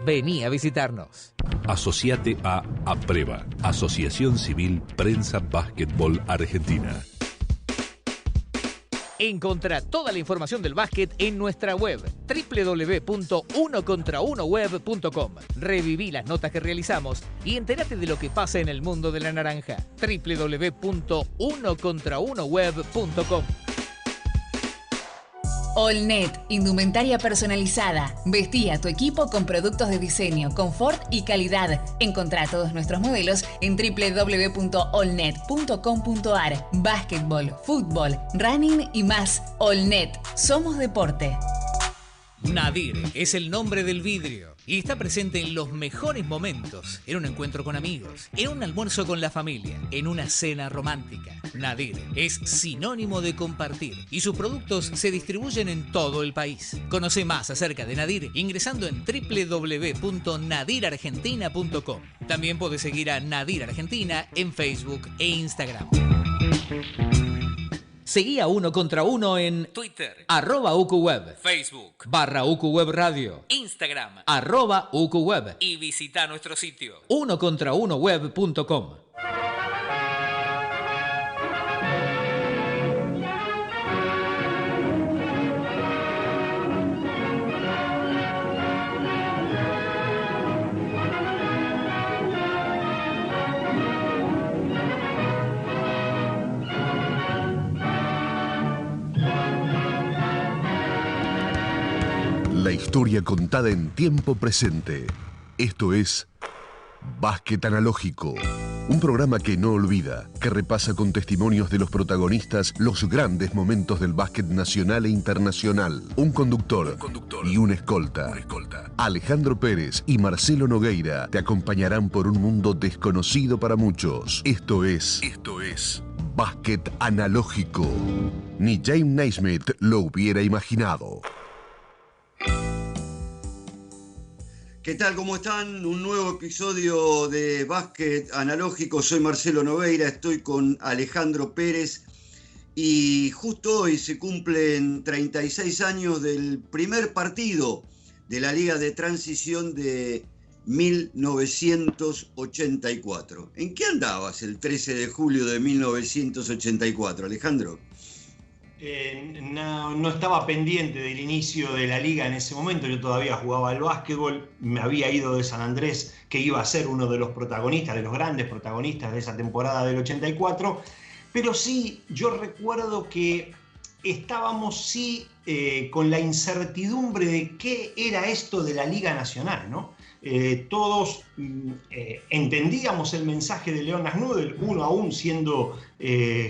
Vení a visitarnos. Asociate a APREVA, Asociación Civil Prensa Básquetbol Argentina. Encontrá toda la información del básquet en nuestra web www.unocontraunoweb.com. Reviví las notas que realizamos y entérate de lo que pasa en el mundo de la naranja. www.unocontraunoweb.com. Allnet, indumentaria personalizada. Vestí a tu equipo con productos de diseño, confort y calidad. Encontrá todos nuestros modelos en www.allnet.com.ar. Básquetbol, fútbol, running y más. Allnet, somos deporte. Nadir es el nombre del vidrio y está presente en los mejores momentos, en un encuentro con amigos, en un almuerzo con la familia, en una cena romántica. Nadir es sinónimo de compartir y sus productos se distribuyen en todo el país. Conoce más acerca de Nadir ingresando en www.nadirargentina.com. También puedes seguir a Nadir Argentina en Facebook e Instagram. Seguí a Uno Contra Uno en Twitter, @UQWeb, Facebook, /UQWeb Radio, Instagram, @UQWeb y visita nuestro sitio, unocontraunoweb.com. La historia contada en tiempo presente. Esto es Básquet Analógico, un programa que no olvida, que repasa con testimonios de los protagonistas los grandes momentos del básquet nacional e internacional. Un conductor y un escolta. Alejandro Pérez y Marcelo Nogueira te acompañarán por un mundo desconocido para muchos. Esto es Básquet Analógico. Ni James Naismith lo hubiera imaginado. ¿Qué tal? ¿Cómo están? Un nuevo episodio de Básquet Analógico. Soy Marcelo Nogueira, estoy con Alejandro Pérez y justo hoy se cumplen 36 años del primer partido de la Liga de Transición de 1984. ¿En qué andabas el 13 de julio de 1984, Alejandro? No estaba pendiente del inicio de la liga en ese momento. Yo todavía jugaba al básquetbol, me había ido de San Andrés, que iba a ser uno de los protagonistas, de los grandes protagonistas de esa temporada del 84, pero sí, yo recuerdo que estábamos con la incertidumbre de qué era esto de la Liga Nacional, ¿no? Todos entendíamos el mensaje de Leonard Nudel, uno aún siendo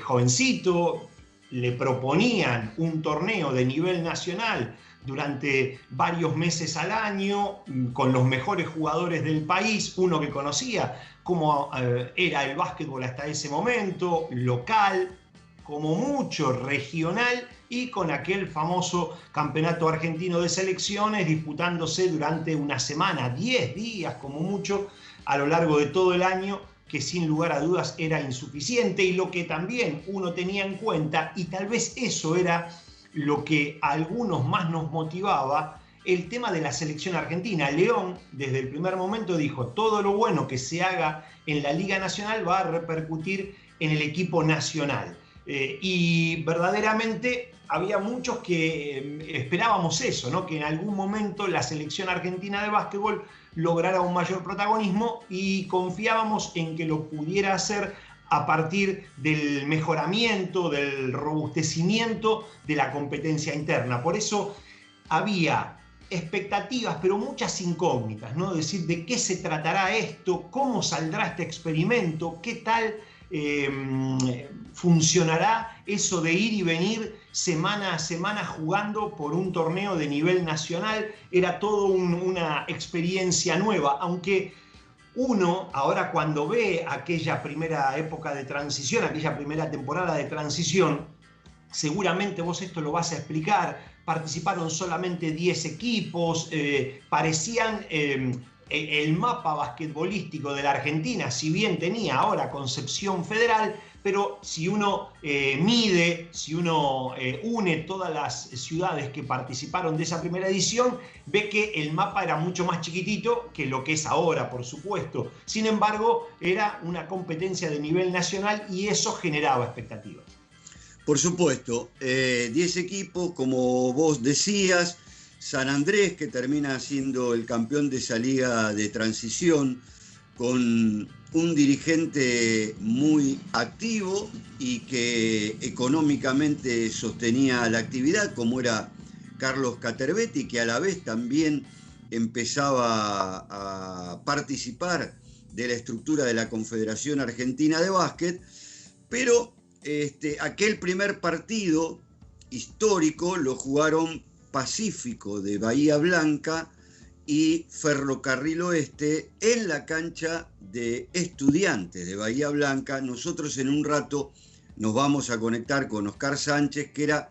jovencito. Le proponían un torneo de nivel nacional durante varios meses al año, con los mejores jugadores del país, uno que conocía cómo era el básquetbol hasta ese momento, local, como mucho regional, y con aquel famoso campeonato argentino de selecciones disputándose durante una semana, 10 días como mucho, a lo largo de todo el año, que sin lugar a dudas era insuficiente, y lo que también uno tenía en cuenta, y tal vez eso era lo que a algunos más nos motivaba, el tema de la selección argentina. León, desde el primer momento, dijo: todo lo bueno que se haga en la Liga Nacional va a repercutir en el equipo nacional. Y verdaderamente había muchos que esperábamos eso, ¿no? Que en algún momento la selección argentina de básquetbol lograra un mayor protagonismo, y confiábamos en que lo pudiera hacer a partir del mejoramiento, del robustecimiento de la competencia interna. Por eso había expectativas, pero muchas incógnitas, ¿no? Es decir, ¿de qué se tratará esto? ¿Cómo saldrá este experimento? ¿Qué tal funcionará eso de ir y venir semana a semana jugando por un torneo de nivel nacional? Era todo una experiencia nueva, aunque uno ahora, cuando ve aquella primera época de transición, aquella primera temporada de transición, seguramente vos esto lo vas a explicar, participaron solamente 10 equipos, parecían el mapa basquetbolístico de la Argentina, si bien tenía ahora concepción federal, pero si uno mide, si uno une todas las ciudades que participaron de esa primera edición, ve que el mapa era mucho más chiquitito que lo que es ahora, por supuesto. Sin embargo, era una competencia de nivel nacional y eso generaba expectativas. Por supuesto, 10 equipos, como vos decías, San Andrés, que termina siendo el campeón de esa liga de transición, con un dirigente muy activo y que económicamente sostenía la actividad, como era Carlos Caterbetti, que a la vez también empezaba a participar de la estructura de la Confederación Argentina de Básquet, pero aquel primer partido histórico lo jugaron Pacífico de Bahía Blanca y Ferrocarril Oeste en la cancha de Estudiantes de Bahía Blanca. Nosotros en un rato nos vamos a conectar con Oscar Sánchez, que era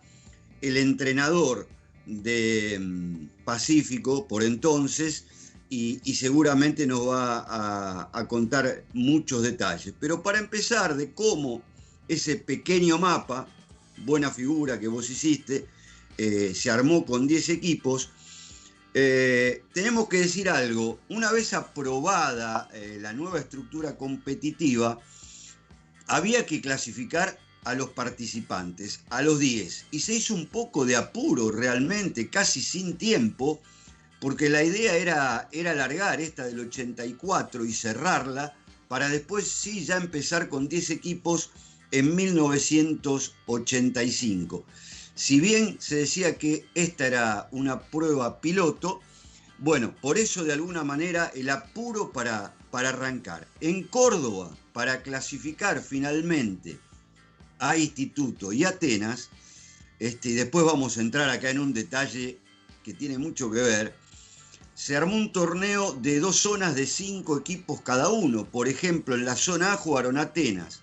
el entrenador de Pacífico por entonces, y seguramente nos va a contar muchos detalles. Pero para empezar, de cómo ese pequeño mapa, buena figura que vos hiciste, se armó con 10 equipos, tenemos que decir algo. Una vez aprobada la nueva estructura competitiva, había que clasificar a los participantes, a los 10, y se hizo un poco de apuro realmente, casi sin tiempo, porque la idea era alargar esta del 84 y cerrarla, para después sí ya empezar con 10 equipos en 1985. Si bien se decía que esta era una prueba piloto, bueno, por eso de alguna manera el apuro para arrancar. En Córdoba, para clasificar finalmente a Instituto y Atenas, y después vamos a entrar acá en un detalle que tiene mucho que ver, se armó un torneo de 2 zonas de 5 equipos cada uno. Por ejemplo, en la zona A jugaron Atenas,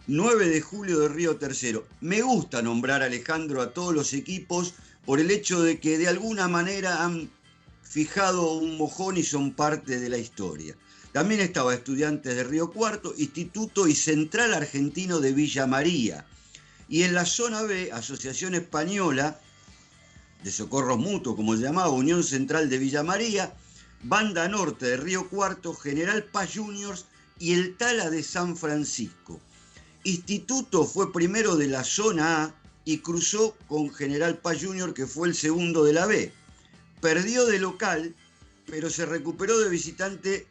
9 de julio de Río Tercero. Me gusta nombrar, Alejandro, a todos los equipos por el hecho de que de alguna manera han fijado un mojón y son parte de la historia. También estaba Estudiantes de Río Cuarto, Instituto y Central Argentino de Villa María. Y en la zona B, Asociación Española de Socorros Mutuos, como se llamaba, Unión Central de Villa María, Banda Norte de Río Cuarto, General Paz Juniors y el Tala de San Francisco. Instituto fue primero de la zona A y cruzó con General Paz Junior, que fue el segundo de la B. Perdió de local, pero se recuperó de visitante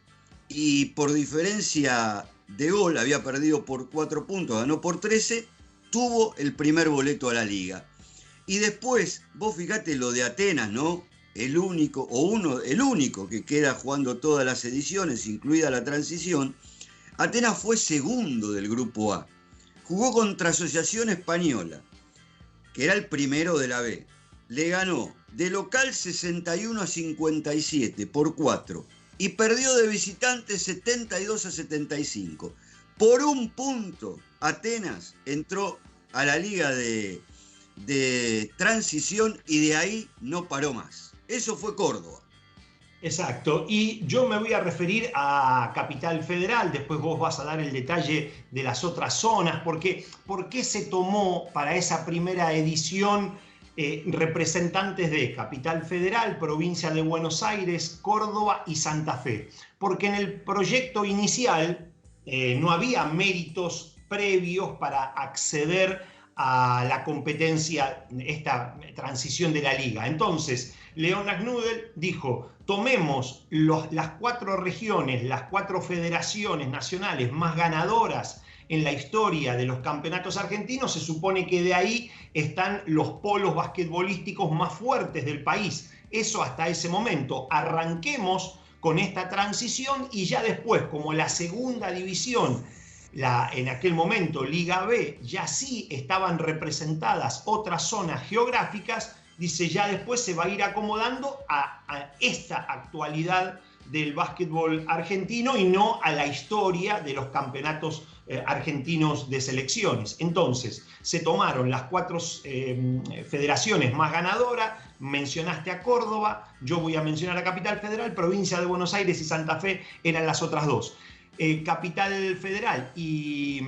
y por diferencia de gol, había perdido por 4 puntos, ganó por 13, tuvo el primer boleto a la liga. Y después, vos fijate lo de Atenas, ¿no? El único que queda jugando todas las ediciones, incluida la transición. Atenas fue segundo del grupo A. Jugó contra Asociación Española, que era el primero de la B. Le ganó de local 61-57 por 4 y perdió de visitante 72-75. Por 1 punto, Atenas entró a la liga de transición y de ahí no paró más. Eso fue Córdoba. Exacto, y yo me voy a referir a Capital Federal, después vos vas a dar el detalle de las otras zonas, porque ¿por qué se tomó para esa primera edición representantes de Capital Federal, Provincia de Buenos Aires, Córdoba y Santa Fe? Porque en el proyecto inicial no había méritos previos para acceder a la competencia, esta transición de la liga. Entonces, Leonard Knudel dijo, tomemos las 4 regiones, las 4 federaciones nacionales más ganadoras en la historia de los campeonatos argentinos. Se supone que de ahí están los polos basquetbolísticos más fuertes del país. Eso hasta ese momento. Arranquemos con esta transición y ya después, como la segunda división, en aquel momento Liga B, ya sí estaban representadas otras zonas geográficas, dice, ya después se va a ir acomodando a esta actualidad del básquetbol argentino y no a la historia de los campeonatos argentinos de selecciones. Entonces, se tomaron las 4 federaciones más ganadoras, mencionaste a Córdoba, yo voy a mencionar a Capital Federal, Provincia de Buenos Aires y Santa Fe eran las otras 2. Capital Federal y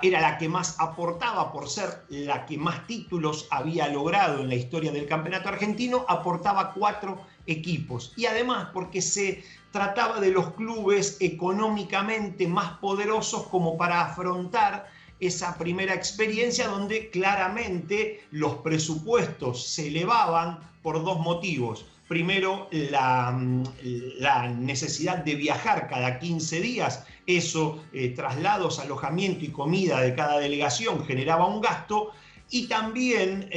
era la que más aportaba por ser la que más títulos había logrado en la historia del campeonato argentino, aportaba 4 equipos. Y además porque se trataba de los clubes económicamente más poderosos como para afrontar esa primera experiencia donde claramente los presupuestos se elevaban por 2 motivos. Primero, la necesidad de viajar cada 15 días, eso, traslados, alojamiento y comida de cada delegación generaba un gasto, y también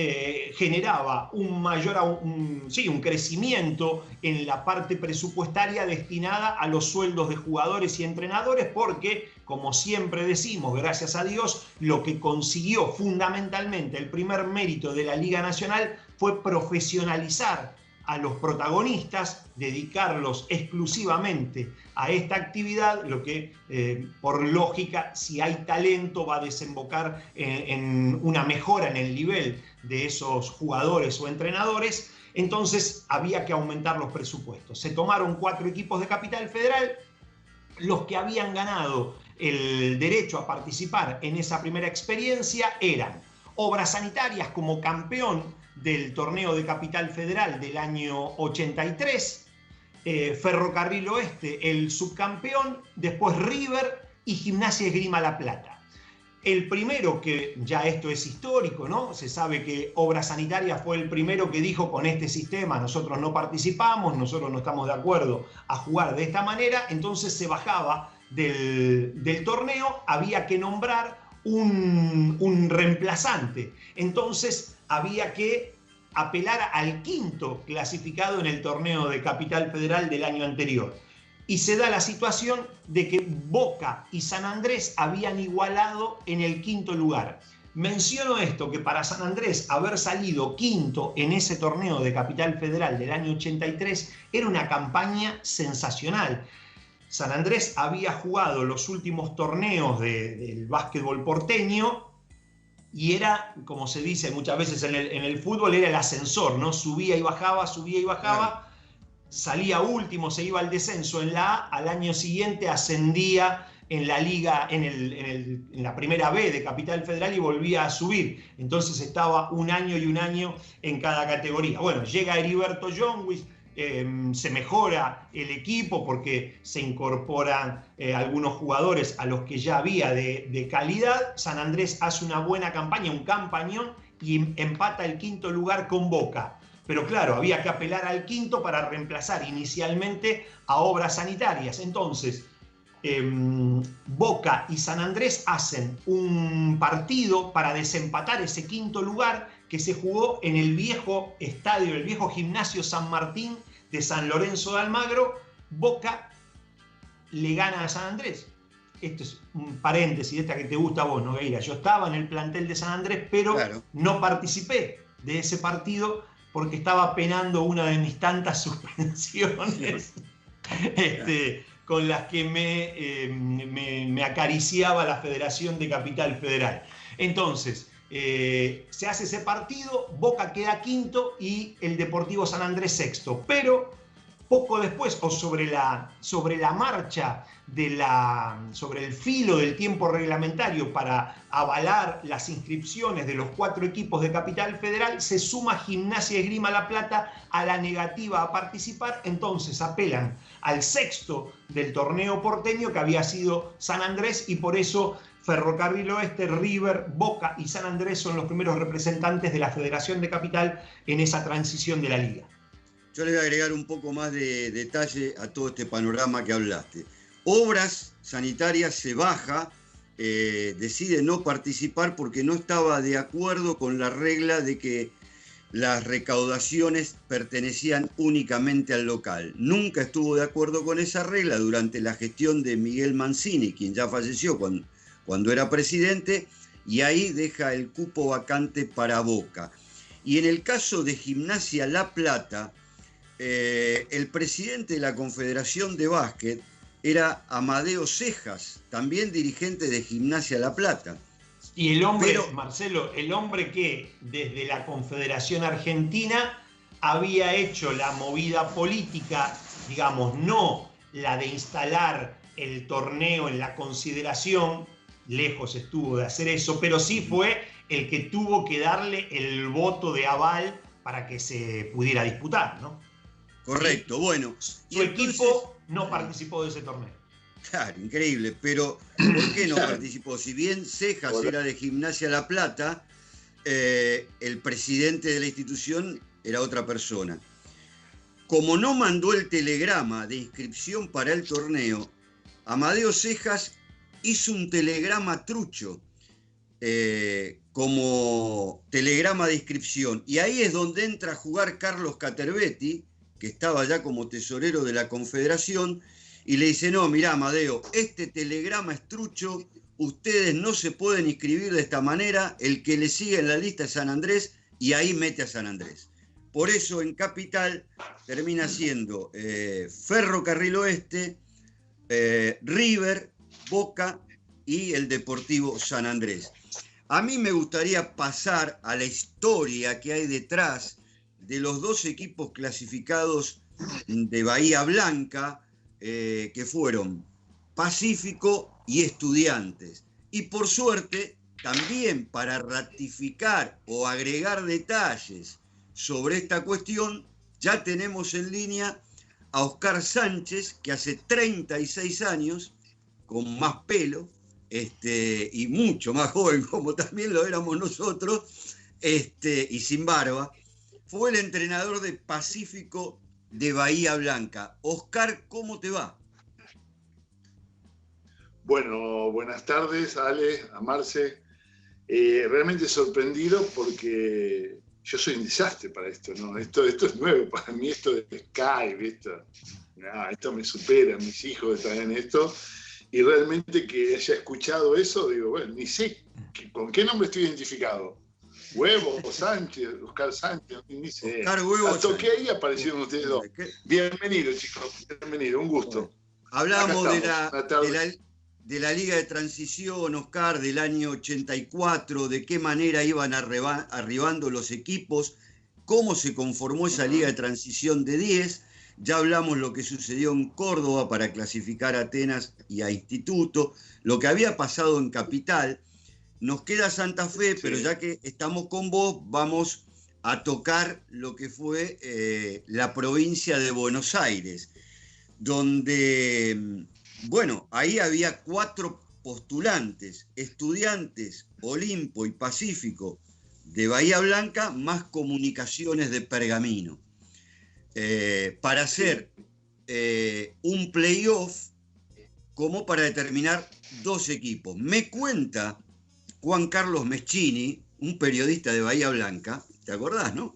generaba un crecimiento en la parte presupuestaria destinada a los sueldos de jugadores y entrenadores, porque, como siempre decimos, gracias a Dios, lo que consiguió fundamentalmente el primer mérito de la Liga Nacional fue profesionalizar a los protagonistas, dedicarlos exclusivamente a esta actividad, lo que por lógica, si hay talento, va a desembocar en una mejora en el nivel de esos jugadores o entrenadores. Entonces había que aumentar los presupuestos. Se tomaron 4 equipos de Capital Federal, los que habían ganado el derecho a participar en esa primera experiencia eran Obras Sanitarias como campeón del torneo de Capital Federal del año 83, Ferrocarril Oeste el subcampeón, después River y Gimnasia Esgrima La Plata. El primero, que ya esto es histórico, ¿no? Se sabe que Obras Sanitarias fue el primero que dijo: con este sistema nosotros no participamos, nosotros no estamos de acuerdo a jugar de esta manera. Entonces se bajaba del torneo, había que nombrar un reemplazante. Entonces había que apelar al quinto clasificado en el torneo de Capital Federal del año anterior. Y se da la situación de que Boca y San Andrés habían igualado en el quinto lugar. Menciono esto, que para San Andrés haber salido quinto en ese torneo de Capital Federal del año 83 era una campaña sensacional. San Andrés había jugado los últimos torneos del básquetbol porteño y era, como se dice muchas veces en el fútbol, era el ascensor, ¿no? Subía y bajaba, salía último, se iba al descenso en la A, al año siguiente ascendía en la liga, en la primera B de Capital Federal y volvía a subir. Entonces estaba un año y un año en cada categoría. Bueno, llega Heriberto Jonguis, se mejora el equipo porque se incorporan algunos jugadores a los que ya había de calidad. San Andrés hace una buena campaña, un campañón, y empata el quinto lugar con Boca. Pero claro, había que apelar al quinto para reemplazar inicialmente a Obras Sanitarias. Entonces, Boca y San Andrés hacen un partido para desempatar ese quinto lugar que se jugó en el viejo estadio, el viejo gimnasio San Martín de San Lorenzo de Almagro. Boca le gana a San Andrés. Esto es un paréntesis, esta que te gusta a vos, Nogueira. Yo estaba en el plantel de San Andrés, pero claro, no participé de ese partido porque estaba penando una de mis tantas suspensiones con las que me acariciaba la Federación de Capital Federal. Entonces, se hace ese partido, Boca queda quinto y el Deportivo San Andrés sexto. Pero poco después, o sobre la marcha, sobre el filo del tiempo reglamentario para avalar las inscripciones de los 4 equipos de Capital Federal, se suma Gimnasia Esgrima La Plata a la negativa a participar. Entonces apelan al sexto del torneo porteño, que había sido San Andrés, y por eso Ferrocarril Oeste, River, Boca y San Andrés son los primeros representantes de la Federación de Capital en esa transición de la liga. Yo le voy a agregar un poco más de detalle a todo este panorama que hablaste. Obras Sanitarias se baja, decide no participar porque no estaba de acuerdo con la regla de que las recaudaciones pertenecían únicamente al local. Nunca estuvo de acuerdo con esa regla durante la gestión de Miguel Mancini, quien ya falleció cuando era presidente, y ahí deja el cupo vacante para Boca. Y en el caso de Gimnasia La Plata, el presidente de la Confederación de Básquet era Amadeo Cejas, también dirigente de Gimnasia La Plata. Y el hombre, Marcelo, el hombre que desde la Confederación Argentina había hecho la movida política, digamos, no la de instalar el torneo en la consideración, lejos estuvo de hacer eso, pero sí fue el que tuvo que darle el voto de aval para que se pudiera disputar, ¿no? Correcto, bueno. Su equipo no participó de ese torneo. Claro, increíble, pero ¿por qué no participó? Si bien Cejas era de Gimnasia La Plata, el presidente de la institución era otra persona. Como no mandó el telegrama de inscripción para el torneo, Amadeo Cejas hizo un telegrama trucho como telegrama de inscripción. Y ahí es donde entra a jugar Carlos Caterbetti, que estaba ya como tesorero de la Confederación, y le dice, no, mirá, Amadeo, este telegrama es trucho, ustedes no se pueden inscribir de esta manera, el que le sigue en la lista es San Andrés, y ahí mete a San Andrés. Por eso en Capital termina siendo Ferrocarril Oeste, River, Boca y el Deportivo San Andrés. A mí me gustaría pasar a la historia que hay detrás de los dos equipos clasificados de Bahía Blanca, que fueron Pacífico y Estudiantes. Y por suerte, también para ratificar o agregar detalles sobre esta cuestión, ya tenemos en línea a Oscar Sánchez, que hace 36 años, con más pelo, y mucho más joven, como también lo éramos nosotros, y sin barba, fue el entrenador de Pacífico de Bahía Blanca. Oscar, ¿cómo te va? Bueno, buenas tardes, Ale, a Marce. Realmente sorprendido porque yo soy un desastre para esto, ¿no? Esto es nuevo para mí, esto de Skype, esto me supera, mis hijos están en esto. Y realmente que haya escuchado eso, digo, bueno, ni sé con qué nombre estoy identificado. Huevo, Sánchez, Oscar Sánchez, ni sé. Oscar Huevo. Toqué ahí y aparecieron ustedes dos. Bienvenidos, chicos, bienvenido, un gusto. Hablamos de la Liga de Transición, Oscar, del año 84, de qué manera iban arribando los equipos, cómo se conformó esa Liga de Transición de 10. Ya hablamos lo que sucedió en Córdoba para clasificar a Atenas y a Instituto, lo que había pasado en Capital. Nos queda Santa Fe, sí. Pero ya que estamos con vos, vamos a tocar lo que fue la provincia de Buenos Aires, donde, bueno, ahí había 4 postulantes, Estudiantes, Olimpo y Pacífico de Bahía Blanca, más Comunicaciones de Pergamino. Para hacer un playoff como para determinar 2 equipos. Me cuenta Juan Carlos Meschini, un periodista de Bahía Blanca, ¿te acordás, no?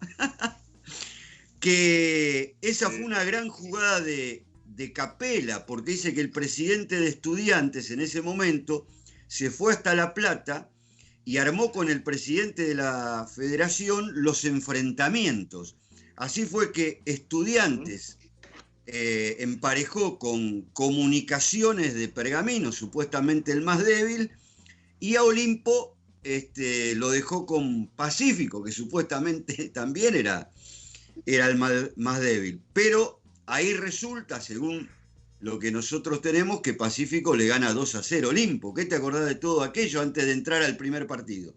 Que esa fue una gran jugada de Capela, porque dice que el presidente de Estudiantes en ese momento se fue hasta La Plata y armó con el presidente de la federación los enfrentamientos. Así fue que Estudiantes emparejó con Comunicaciones de Pergamino, supuestamente el más débil, y a Olimpo lo dejó con Pacífico, que supuestamente también era el más débil. Pero ahí resulta, según lo que nosotros tenemos, que Pacífico le gana 2-0 a Olimpo. ¿Qué te acordás de todo aquello antes de entrar al primer partido?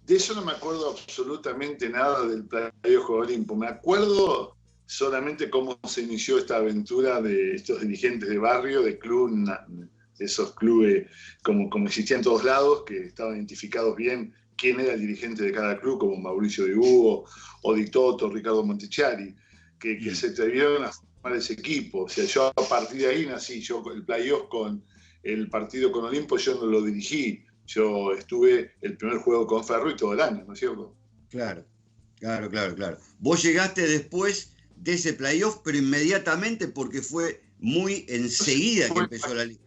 De eso no me acuerdo absolutamente nada del playoff de Olimpo. Me acuerdo solamente cómo se inició esta aventura de estos dirigentes de barrio, de club, de esos clubes como existían en todos lados, que estaban identificados bien quién era el dirigente de cada club, como Mauricio de Hugo, o Di Toto, Ricardo Montechari, que se atrevieron a formar ese equipo. O sea, yo a partir de ahí nací. Yo el playoff con el partido con Olimpo yo no lo dirigí. Yo estuve el primer juego con Ferro y todo el año, ¿no es cierto? Claro. Vos llegaste después de ese playoff, pero inmediatamente porque fue muy enseguida que empezó la liga.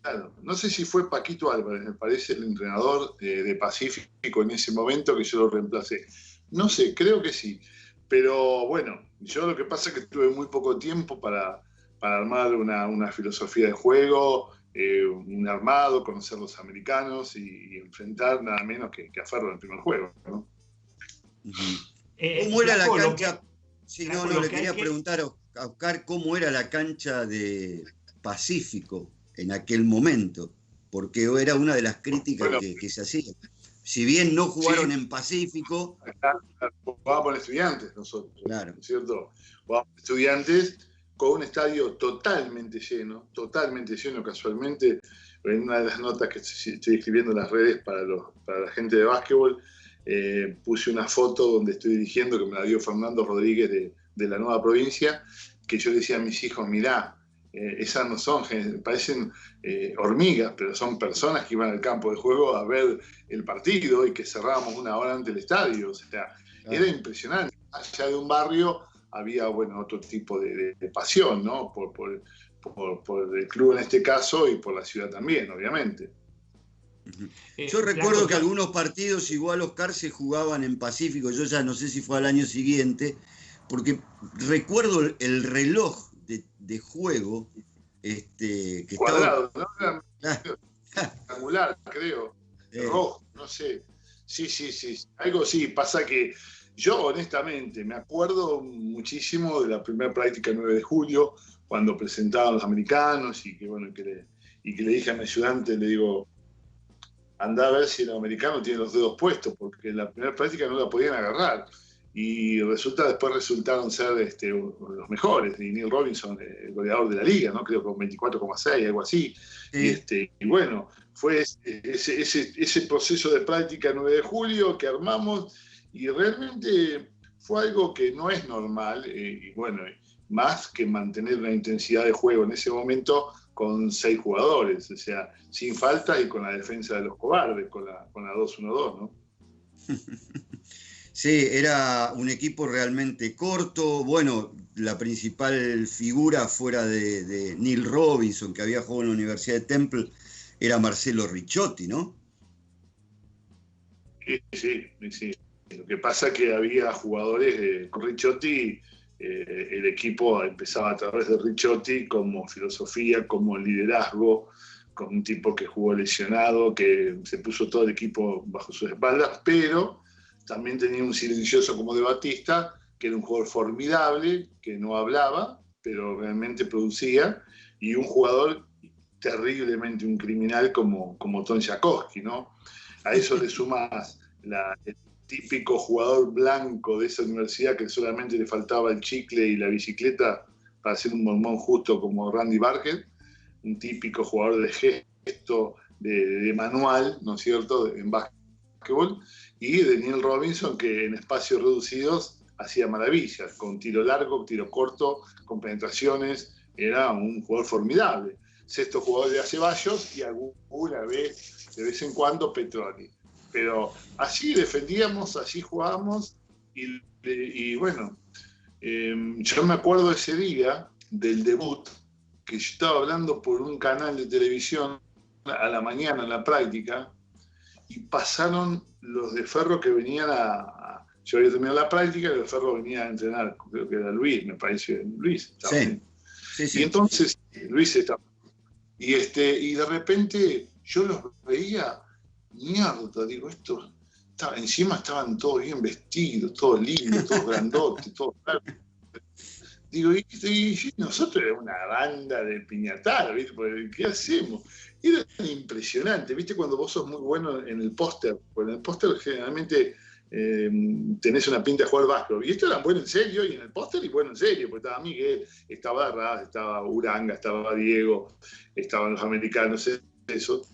Claro, no sé si fue Paquito Álvarez, me parece, el entrenador de Pacífico en ese momento que yo lo reemplacé. No sé, creo que sí. Pero bueno, yo lo que pasa es que tuve muy poco tiempo para armar una filosofía de juego, un armado, conocer los americanos y enfrentar nada menos que a Ferro en el primer juego, ¿no? ¿Cómo era la cancha? Sí, no, le quería preguntar a buscar cómo era la cancha de Pacífico en aquel momento, porque era una de las críticas que se hacían. Si bien no jugaron en Pacífico... Jugábamos en Estudiantes nosotros, claro. ¿no es cierto? Jugábamos en Estudiantes con un estadio totalmente lleno casualmente. En una de las notas que estoy escribiendo en las redes para la gente de básquetbol, puse una foto donde estoy dirigiendo, que me la dio Fernando Rodríguez de la Nueva Provincia, que yo decía a mis hijos, mirá, esas no son, parecen hormigas, pero son personas que iban al campo de juego a ver el partido y que cerrábamos una hora antes del estadio. O sea, era impresionante. Allá de un barrio había, bueno, otro tipo de pasión, ¿no? Por el club en este caso y por la ciudad también, obviamente. Yo recuerdo que algunos partidos, igual Oscar, se jugaban en Pacífico. Yo ya no sé si fue al año siguiente, porque recuerdo el reloj de juego que cuadrado, estaba... ¿no? Rectangular, creo. Rojo, no sé. Sí. Algo sí, pasa que yo honestamente me acuerdo muchísimo de la primera práctica 9 de julio, cuando presentaban los americanos y que le dije a mi ayudante, le digo, anda a ver si el americano tiene los dedos puestos, porque en la primera práctica no la podían agarrar. Y después resultaron ser los mejores. Y Neil Robinson, el goleador de la liga, ¿no? Creo con 24,6, algo así. Sí. Y bueno, fue ese proceso de práctica 9 de julio que armamos, y realmente fue algo que no es normal, y bueno, más que mantener una intensidad de juego en ese momento con 6 jugadores, o sea, sin falta y con la defensa de los cobardes, con la 2-1-2, ¿no? Sí, era un equipo realmente corto. Bueno, la principal figura fuera de Neil Robinson, que había jugado en la Universidad de Temple, era Marcelo Ricciotti, ¿no? Sí. Lo que pasa es que había jugadores con Ricciotti, el equipo empezaba a través de Ricciotti como filosofía, como liderazgo, con un tipo que jugó lesionado, que se puso todo el equipo bajo sus espaldas, pero también tenía un silencioso como de Batista, que era un jugador formidable, que no hablaba, pero realmente producía, y un jugador terriblemente un criminal como Tom Jackowski, ¿no? A eso le sumas el típico jugador blanco de esa universidad que solamente le faltaba el chicle y la bicicleta para ser un mormón justo como Randy Barker, un típico jugador de gesto, de manual, ¿no es cierto?, en básquetbol, y de Neil Robinson, que en espacios reducidos hacía maravillas, con tiro largo, tiro corto, con penetraciones, era un jugador formidable. Sexto jugador de Ceballos y alguna vez, de vez en cuando, Petroni. Pero así defendíamos, así jugábamos, y bueno, yo me acuerdo ese día del debut, que yo estaba hablando por un canal de televisión a la mañana en la práctica, y pasaron los de Ferro que venían yo había terminado la práctica y los de Ferro venían a entrenar, creo que era Luis, me parece, Luis. Sí. Y entonces Luis estaba. Y de repente yo los veía, mierda, digo, encima estaban todos bien vestidos, todos lindos, todos grandotes, todos claros. Digo, y nosotros éramos una banda de piñatadas, ¿viste? ¿Qué hacemos? Era impresionante, ¿viste? Cuando vos sos muy bueno en el póster, porque en el póster generalmente tenés una pinta de jugar básquetbol, y esto era bueno en serio, y en el póster y bueno en serio, porque estaba Miguel, estaba Arras, estaba Uranga, estaba Diego, estaban los americanos, eso.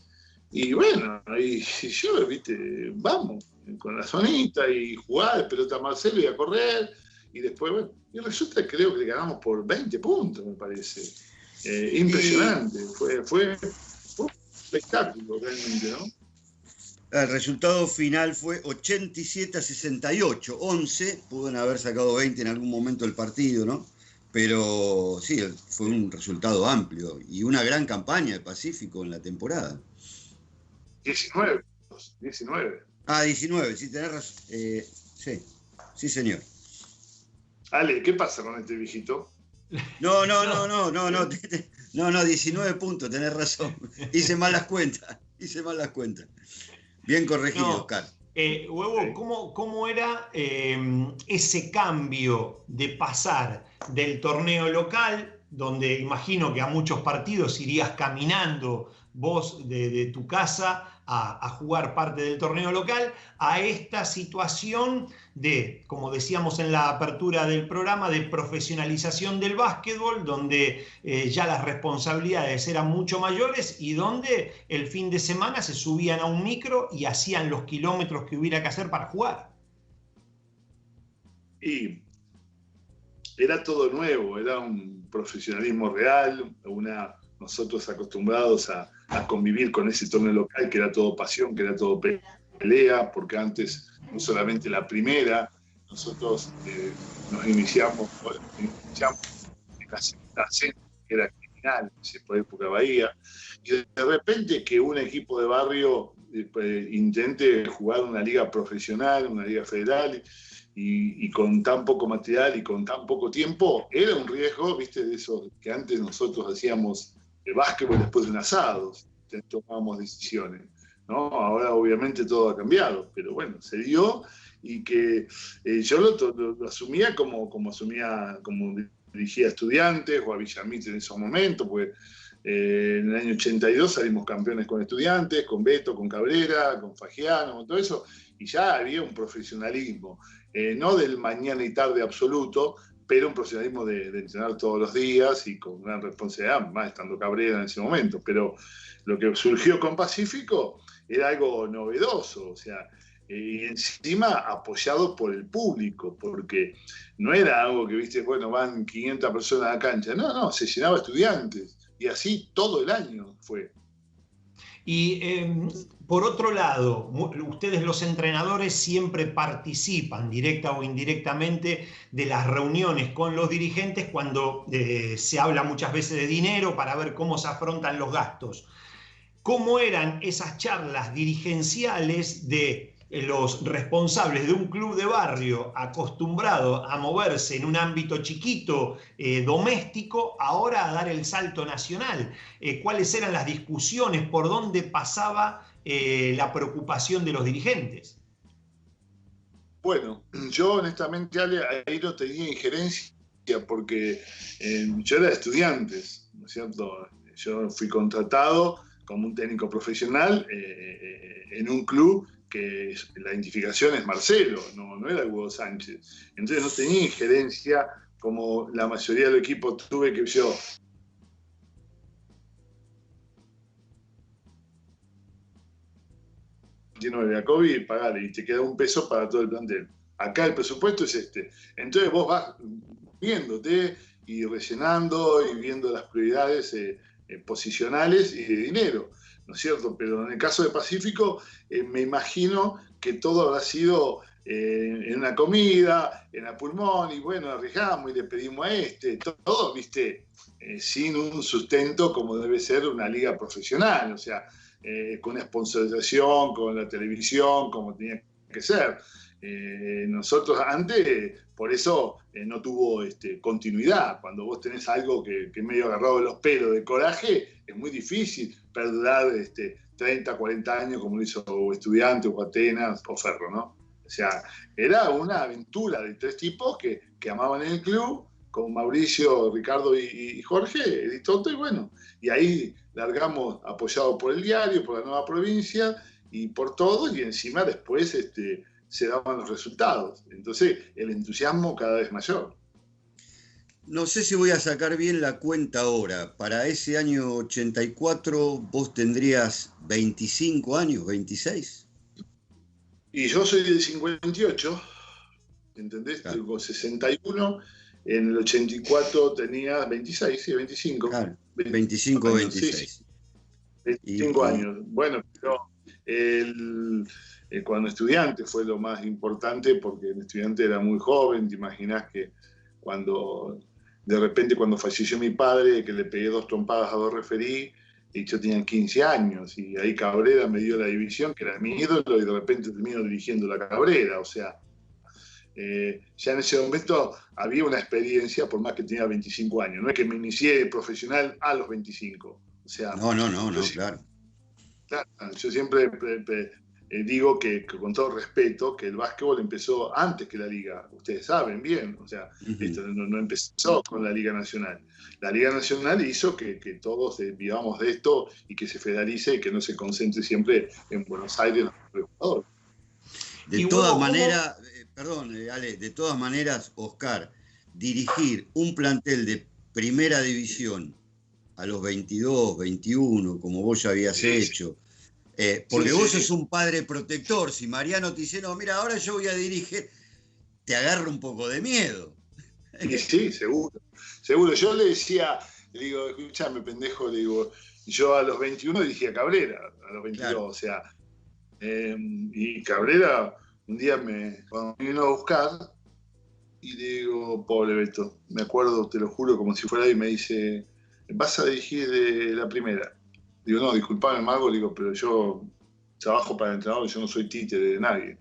Y bueno, y yo, ¿viste? Vamos, con la zonita y jugar, pelota a Marcelo y a correr. Y después, bueno, y resulta que creo que le ganamos por 20 puntos, me parece. Impresionante. Fue un espectáculo realmente, ¿no? El resultado final fue 87-68. 11, pueden haber sacado 20 en algún momento del partido, ¿no? Pero sí, fue un resultado amplio y una gran campaña de Pacífico en la temporada. 19. Ah, 19, sí, tenés razón. Sí, señor. Ale, ¿qué pasa con este viejito? No, 19 puntos, tenés razón. Hice mal las cuentas. Bien corregido, Oscar. Huevo, ¿cómo era ese cambio de pasar del torneo local, donde imagino que a muchos partidos irías caminando vos de tu casa a jugar parte del torneo local, a esta situación de, como decíamos en la apertura del programa, de profesionalización del básquetbol, donde ya las responsabilidades eran mucho mayores y donde el fin de semana se subían a un micro y hacían los kilómetros que hubiera que hacer para jugar? Y era todo nuevo, era un profesionalismo real, nosotros acostumbrados a convivir con ese torneo local, que era todo pasión, que era todo pelea, porque antes, no solamente la primera, nosotros nos iniciamos en la segunda C, que era criminal, por época Bahía, y de repente que un equipo de barrio intente jugar una liga profesional, una liga federal, y con tan poco material y con tan poco tiempo, era un riesgo, viste, de eso que antes nosotros hacíamos de básquetbol después de un asado, tomábamos decisiones, ¿no? Ahora obviamente todo ha cambiado, pero bueno, se dio, y que yo lo asumía como dirigía a Estudiantes o a Villamite en esos momentos, porque en el año 82 salimos campeones con Estudiantes, con Beto, con Cabrera, con Fagiano, con todo eso, y ya había un profesionalismo, no del mañana y tarde absoluto, pero un profesionalismo de entrenar todos los días y con gran responsabilidad, más estando Cabrera en ese momento. Pero lo que surgió con Pacífico era algo novedoso, o sea, y encima apoyado por el público, porque no era algo que, viste, bueno, van 500 personas a la cancha, no, se llenaba Estudiantes, y así todo el año fue. Y por otro lado, ustedes los entrenadores siempre participan directa o indirectamente de las reuniones con los dirigentes cuando se habla muchas veces de dinero para ver cómo se afrontan los gastos. ¿Cómo eran esas charlas dirigenciales de los responsables de un club de barrio acostumbrado a moverse en un ámbito chiquito, doméstico, ahora a dar el salto nacional? ¿Cuáles eran las discusiones? ¿Por dónde pasaba la preocupación de los dirigentes? Bueno, yo honestamente, Ale, ahí no tenía injerencia porque yo era de Estudiantes, ¿no es cierto? Yo fui contratado como un técnico profesional en un club que la identificación es Marcelo, no era Hugo Sánchez. Entonces no tenía injerencia como la mayoría del equipo tuve que yo. De COVID, pagale, y te queda $1 para todo el plantel. Acá el presupuesto es este. Entonces vos vas viéndote y rellenando y viendo las prioridades posicionales y de dinero, ¿no es cierto? Pero en el caso de Pacífico, me imagino que todo habrá sido en una comida, en la Pulmón, y bueno, arriesgamos y le pedimos a todo, viste, sin un sustento como debe ser una liga profesional, o sea, con una sponsorización, con la televisión, como tenía que ser. Nosotros antes, por eso no tuvo continuidad. Cuando vos tenés algo que medio agarrado de los pelos de coraje, es muy difícil perdurar 30, 40 años como lo hizo Estudiantes o Atenas o Ferro, ¿no? O sea, era una aventura de 3 tipos que amaban el club, con Mauricio, Ricardo y Jorge, y Toto, y bueno, y ahí largamos apoyado por el diario, por la Nueva Provincia y por todo, y encima después se daban los resultados. Entonces el entusiasmo cada vez mayor. No sé si voy a sacar bien la cuenta ahora. Para ese año 84 vos tendrías 25 años, 26. Y yo soy del 58, ¿entendés? Claro. Tengo 61. En el 84 tenía 26, sí, 25. Claro, 25, 26. Sí, sí. 25 años. Bueno, pero cuando Estudiante fue lo más importante, porque el Estudiante era muy joven. Te imaginás que de repente cuando falleció mi padre, que le pegué 2 trompadas a 2 referí, y yo tenía 15 años, y ahí Cabrera me dio la división, que era mi ídolo, y de repente termino dirigiendo la Cabrera, o sea, ya en ese momento había una experiencia, por más que tenía 25 años. No es que me inicié profesional a los 25. O sea, no, claro. Yo siempre digo que con todo respeto, que el básquetbol empezó antes que la liga. Ustedes saben bien, o sea, esto no empezó con la Liga Nacional. La Liga Nacional hizo que todos vivamos de esto y que se federalice y que no se concentre siempre en Buenos Aires los jugadores. De todas maneras, perdón, Ale, de todas maneras, Oscar, dirigir un plantel de primera división a los 22, 21, como vos ya habías hecho, porque vos sos un padre protector. Si Mariano te dice, no, mira, ahora yo voy a dirigir, te agarra un poco de miedo. Sí, seguro. Yo le decía, le digo, escúchame, pendejo, le digo, yo a los 21 dirigí a Cabrera, a los 22, claro. O sea, y Cabrera un día cuando me vino a buscar, y le digo, pobre Beto, me acuerdo, te lo juro, como si fuera ahí, me dice, ¿vas a dirigir de la primera? Digo, no, disculpame, Mago, digo, pero yo trabajo para el entrenador y yo no soy títere de nadie.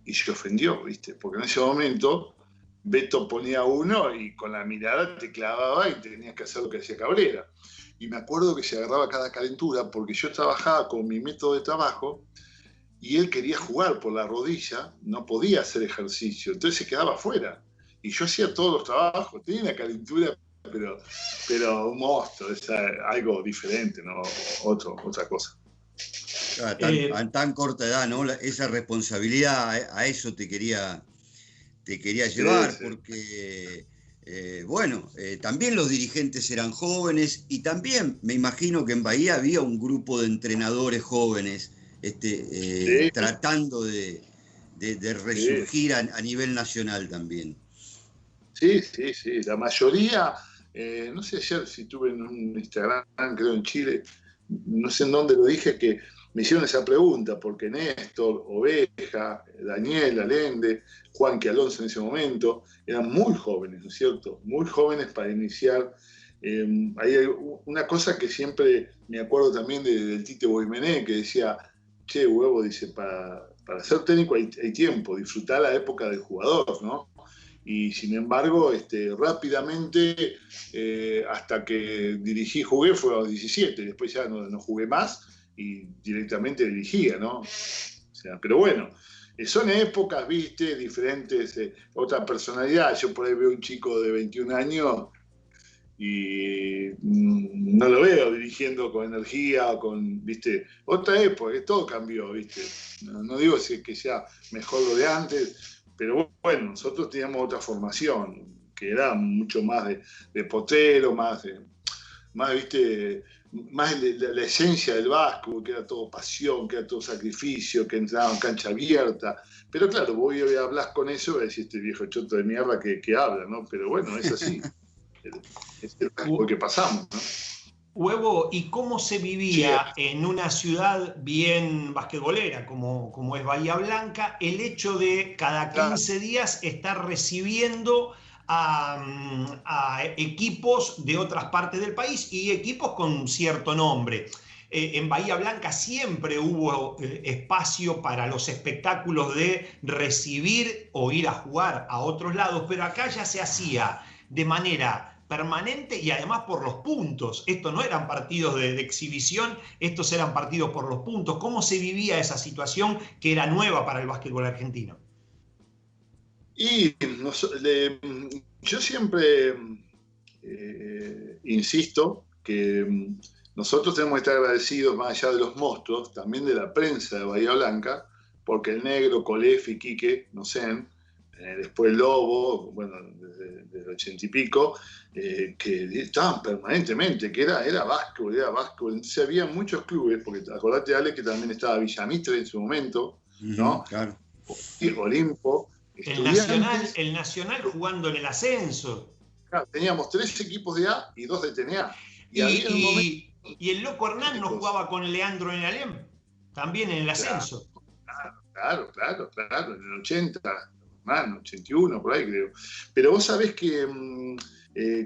Y se ofendió, ¿viste? Porque en ese momento Beto ponía uno y con la mirada te clavaba y tenías que hacer lo que hacía Cabrera. Y me acuerdo que se agarraba cada calentura porque yo trabajaba con mi método de trabajo y él quería jugar por la rodilla, no podía hacer ejercicio, entonces se quedaba afuera. Y yo hacía todos los trabajos, tenía una calentura, pero un monstruo, es algo diferente, ¿no? Otra cosa. A tan corta edad, ¿no? Esa responsabilidad, a eso te quería llevar, sí. Porque, también los dirigentes eran jóvenes y también me imagino que en Bahía había un grupo de entrenadores jóvenes tratando de resurgir a nivel nacional también. Sí, la mayoría, no sé ayer si tuve en un Instagram, creo en Chile, no sé en dónde lo dije, que me hicieron esa pregunta, porque Néstor, Oveja, Daniel, Allende, Juanqui Alonso en ese momento, eran muy jóvenes, ¿no es cierto? Muy jóvenes para iniciar. Hay una cosa que siempre me acuerdo también del Tite Boimené, que decía, che, huevo, dice, para ser técnico hay tiempo, disfrutar la época del jugador, ¿no? Y sin embargo, rápidamente, hasta que dirigí, jugué, fue a los 17, después ya no jugué más y directamente dirigía, ¿no? O sea, pero bueno, son épocas, viste, diferentes, otra personalidad. Yo por ahí veo un chico de 21 años y no lo veo dirigiendo con energía o con, viste, otra época, que todo cambió, viste. No digo que sea mejor lo de antes, pero bueno, nosotros teníamos otra formación, que era mucho más de potero, más viste, más la esencia del básquetbol, que era todo pasión, que era todo sacrificio, que entraba en cancha abierta. Pero claro, vos hablas con eso y vas a decir, este viejo choto de mierda que habla, ¿no? Pero bueno, es así. Es el básquetbol que pasamos, ¿no? Huevo, ¿y cómo se vivía en una ciudad bien basquetbolera como es Bahía Blanca el hecho de cada 15 días estar recibiendo a equipos de otras partes del país y equipos con cierto nombre? En Bahía Blanca siempre hubo espacio para los espectáculos de recibir o ir a jugar a otros lados, pero acá ya se hacía de manera permanente y además por los puntos. Estos no eran partidos de exhibición, estos eran partidos por los puntos. ¿Cómo se vivía esa situación que era nueva para el básquetbol argentino? Y yo siempre insisto que nosotros tenemos que estar agradecidos, más allá de los monstruos, también de la prensa de Bahía Blanca, porque el Negro, Colefi, Quique, Nocen, después Lobo, bueno, desde el 80 y pico, que estaban permanentemente, que era básquetbol. Entonces había muchos clubes, porque acordate, Ale, que también estaba Villamitre en su momento, ¿no? Claro. Y Olimpo. El Nacional jugando en el ascenso. Claro, teníamos 3 equipos de A y 2 de TNA. Y el Loco Hernán no jugaba con Leandro en Alem, también en el ascenso. Claro, en el 80. 81, por ahí creo. Pero vos sabés que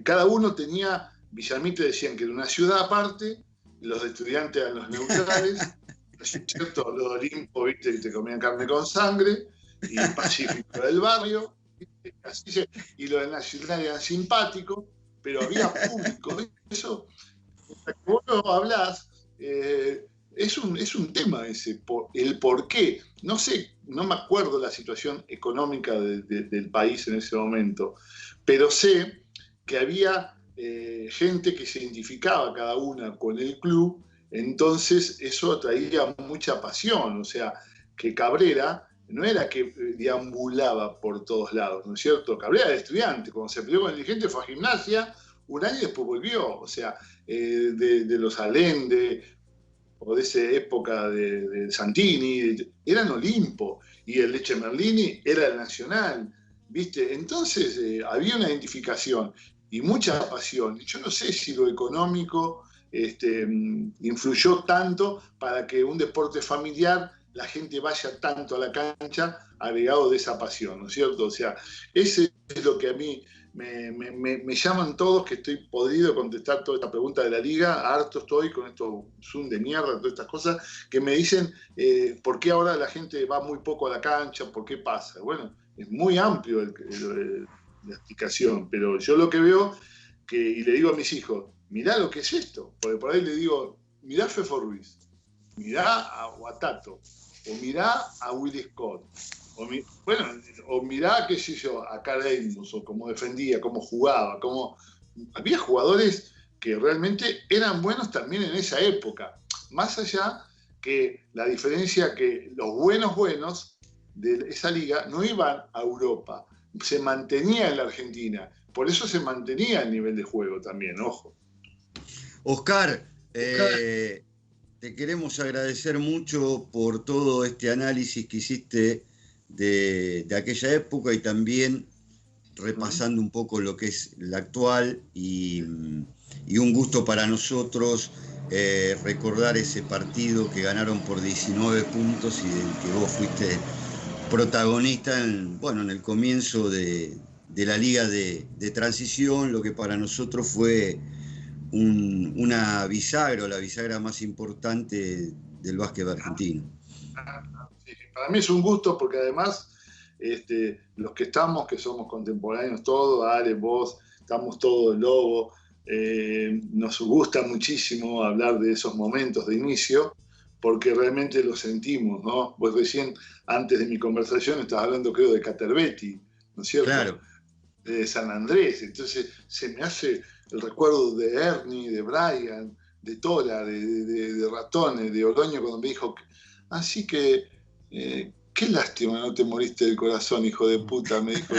cada uno tenía, Villamitre decían que era una ciudad aparte, los de Estudiantes eran los neutrales, ¿cierto? Los de Olimpo, viste, que te comían carne con sangre, y el Pacífico era del barrio, y los de Nacional eran simpáticos, pero había público. Eso, vos no hablás, es un tema ese, el por qué. No sé, no me acuerdo la situación económica del país en ese momento, pero sé que había gente que se identificaba cada una con el club, entonces eso traía mucha pasión, o sea, que Cabrera no era que deambulaba por todos lados, ¿no es cierto? Cabrera era estudiante, cuando se peleó con el dirigente fue a Gimnasia, un año y después volvió, o sea, de los Allende, o de esa época de Santini, eran Olimpo, y el Leche Merlini era el Nacional, ¿viste? Entonces había una identificación y mucha pasión. Yo no sé si lo económico influyó tanto para que un deporte familiar la gente vaya tanto a la cancha agregado de esa pasión, ¿no es cierto? O sea, ese es lo que a mí me llaman todos, que estoy podrido contestar toda esta pregunta de la liga, harto estoy con estos Zoom de mierda, todas estas cosas, que me dicen por qué ahora la gente va muy poco a la cancha, por qué pasa. Bueno, es muy amplio la explicación, pero yo lo que veo, y le digo a mis hijos, mirá lo que es esto, porque por ahí le digo, mirá a Fefo Ruiz, mirá a Guatato, o mirá a Willy Scott, o mirá, qué sé yo, a Carl Amos, o cómo defendía, cómo jugaba, había jugadores que realmente eran buenos también en esa época, más allá que la diferencia que los buenos de esa liga no iban a Europa, se mantenía en la Argentina, por eso se mantenía el nivel de juego también, ojo. Oscar, te queremos agradecer mucho por todo este análisis que hiciste de aquella época y también repasando un poco lo que es la actual y un gusto para nosotros recordar ese partido que ganaron por 19 puntos y del que vos fuiste protagonista en el comienzo de la liga de transición, lo que para nosotros fue una bisagra, o la bisagra más importante del básquet argentino. Sí, para mí es un gusto porque además los que estamos, que somos contemporáneos todos, Ale, vos, estamos todos, Lobo, nos gusta muchísimo hablar de esos momentos de inicio porque realmente lo sentimos, ¿no? Vos recién, antes de mi conversación, estabas hablando, creo, de Caterbetti, ¿no es cierto? Claro. De San Andrés, entonces se me hace el recuerdo de Ernie, de Brian, de Tora, de Ratones, de Oroño, cuando me dijo, así que, qué lástima no te moriste del corazón, hijo de puta, me dijo.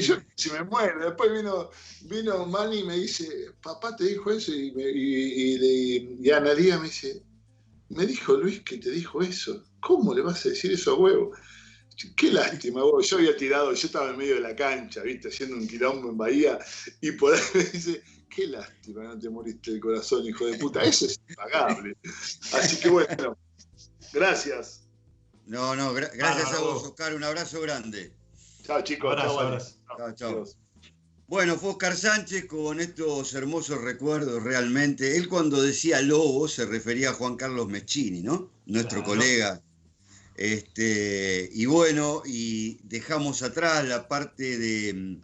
Yo, si me muero, después vino Manny y me dice, papá te dijo eso, y Analía me dice, me dijo Luis que te dijo eso, ¿cómo le vas a decir eso a huevo? Qué lástima, vos. Yo había tirado, yo estaba en medio de la cancha, ¿viste? Haciendo un quilombo en Bahía, y por ahí me dice, qué lástima, no te moriste del corazón, hijo de puta. Eso es impagable. Así que bueno, gracias. No, gracias a vos, Oscar. Un abrazo grande. Chao, chicos. Chao. Bueno, fue Oscar Sánchez con estos hermosos recuerdos realmente. Él cuando decía Lobo se refería a Juan Carlos Meschini, ¿no? Nuestro colega. Y bueno, y dejamos atrás la parte de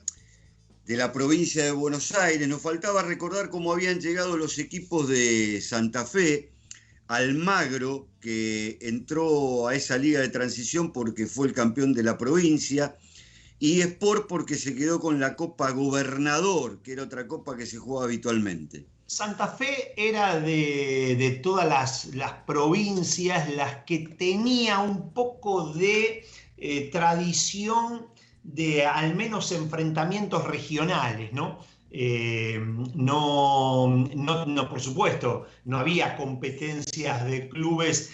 la provincia de Buenos Aires. Nos faltaba recordar cómo habían llegado los equipos de Santa Fe, Almagro, que entró a esa liga de transición porque fue el campeón de la provincia, y Sport porque se quedó con la Copa Gobernador, que era otra copa que se jugaba habitualmente. Santa Fe era de todas las provincias las que tenía un poco de tradición de al menos enfrentamientos regionales, ¿no? No, por supuesto, no había competencias de clubes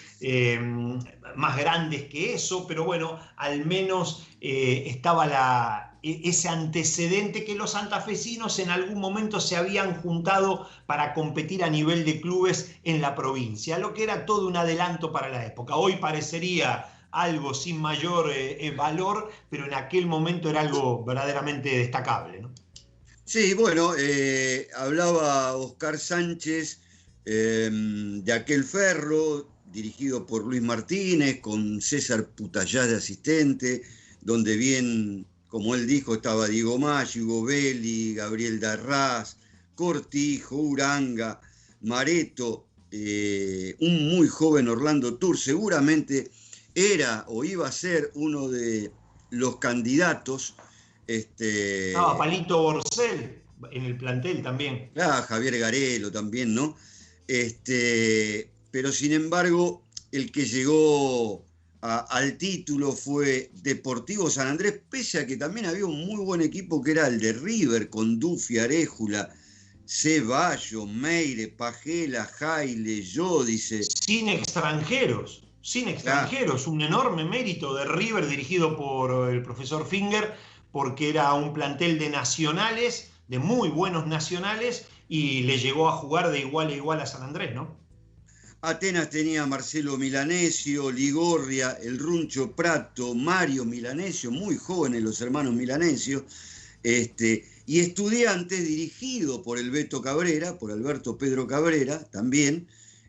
más grandes que eso, pero bueno, al menos estaba ese antecedente que los santafesinos en algún momento se habían juntado para competir a nivel de clubes en la provincia, lo que era todo un adelanto para la época. Hoy parecería algo sin mayor valor, pero en aquel momento era algo verdaderamente destacable, ¿no? Sí, bueno, hablaba Oscar Sánchez de aquel Ferro, dirigido por Luis Martínez, con César Putayá de asistente, donde bien, como él dijo, estaba Diego Maggi, Hugo Belli, Gabriel Darraz, Cortijo, Uranga, Mareto, un muy joven Orlando Tour, seguramente era o iba a ser uno de los candidatos. Estaba Palito Borcel en el plantel también. Javier Garelo también, ¿no? Pero sin embargo, el que llegó al título fue Deportivo San Andrés, pese a que también había un muy buen equipo que era el de River, con Duffy, Arejula, Ceballos, Meire, Pajela, Jaile, Jódice. Sin extranjeros, un enorme mérito de River dirigido por el profesor Finger, porque era un plantel de nacionales, de muy buenos nacionales, y le llegó a jugar de igual a igual a San Andrés, ¿no? Atenas tenía a Marcelo Milanesio, Ligorria, el Runcho Prato, Mario Milanesio, muy jóvenes los hermanos Milanesio, y Estudiantes dirigido por el Beto Cabrera, por Alberto Pedro Cabrera también.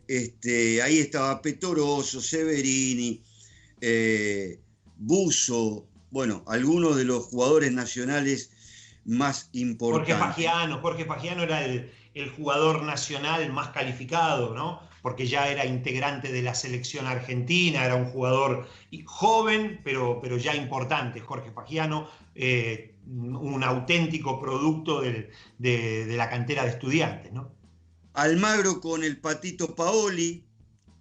Ahí estaba Petoroso, Severini, Buzo, bueno, algunos de los jugadores nacionales más importantes. Jorge Fagiano era el jugador nacional más calificado, ¿no? Porque ya era integrante de la selección argentina, era un jugador joven, pero ya importante. Jorge Fagiano, un auténtico producto de la cantera de Estudiantes, ¿no? Almagro con el Patito Paoli,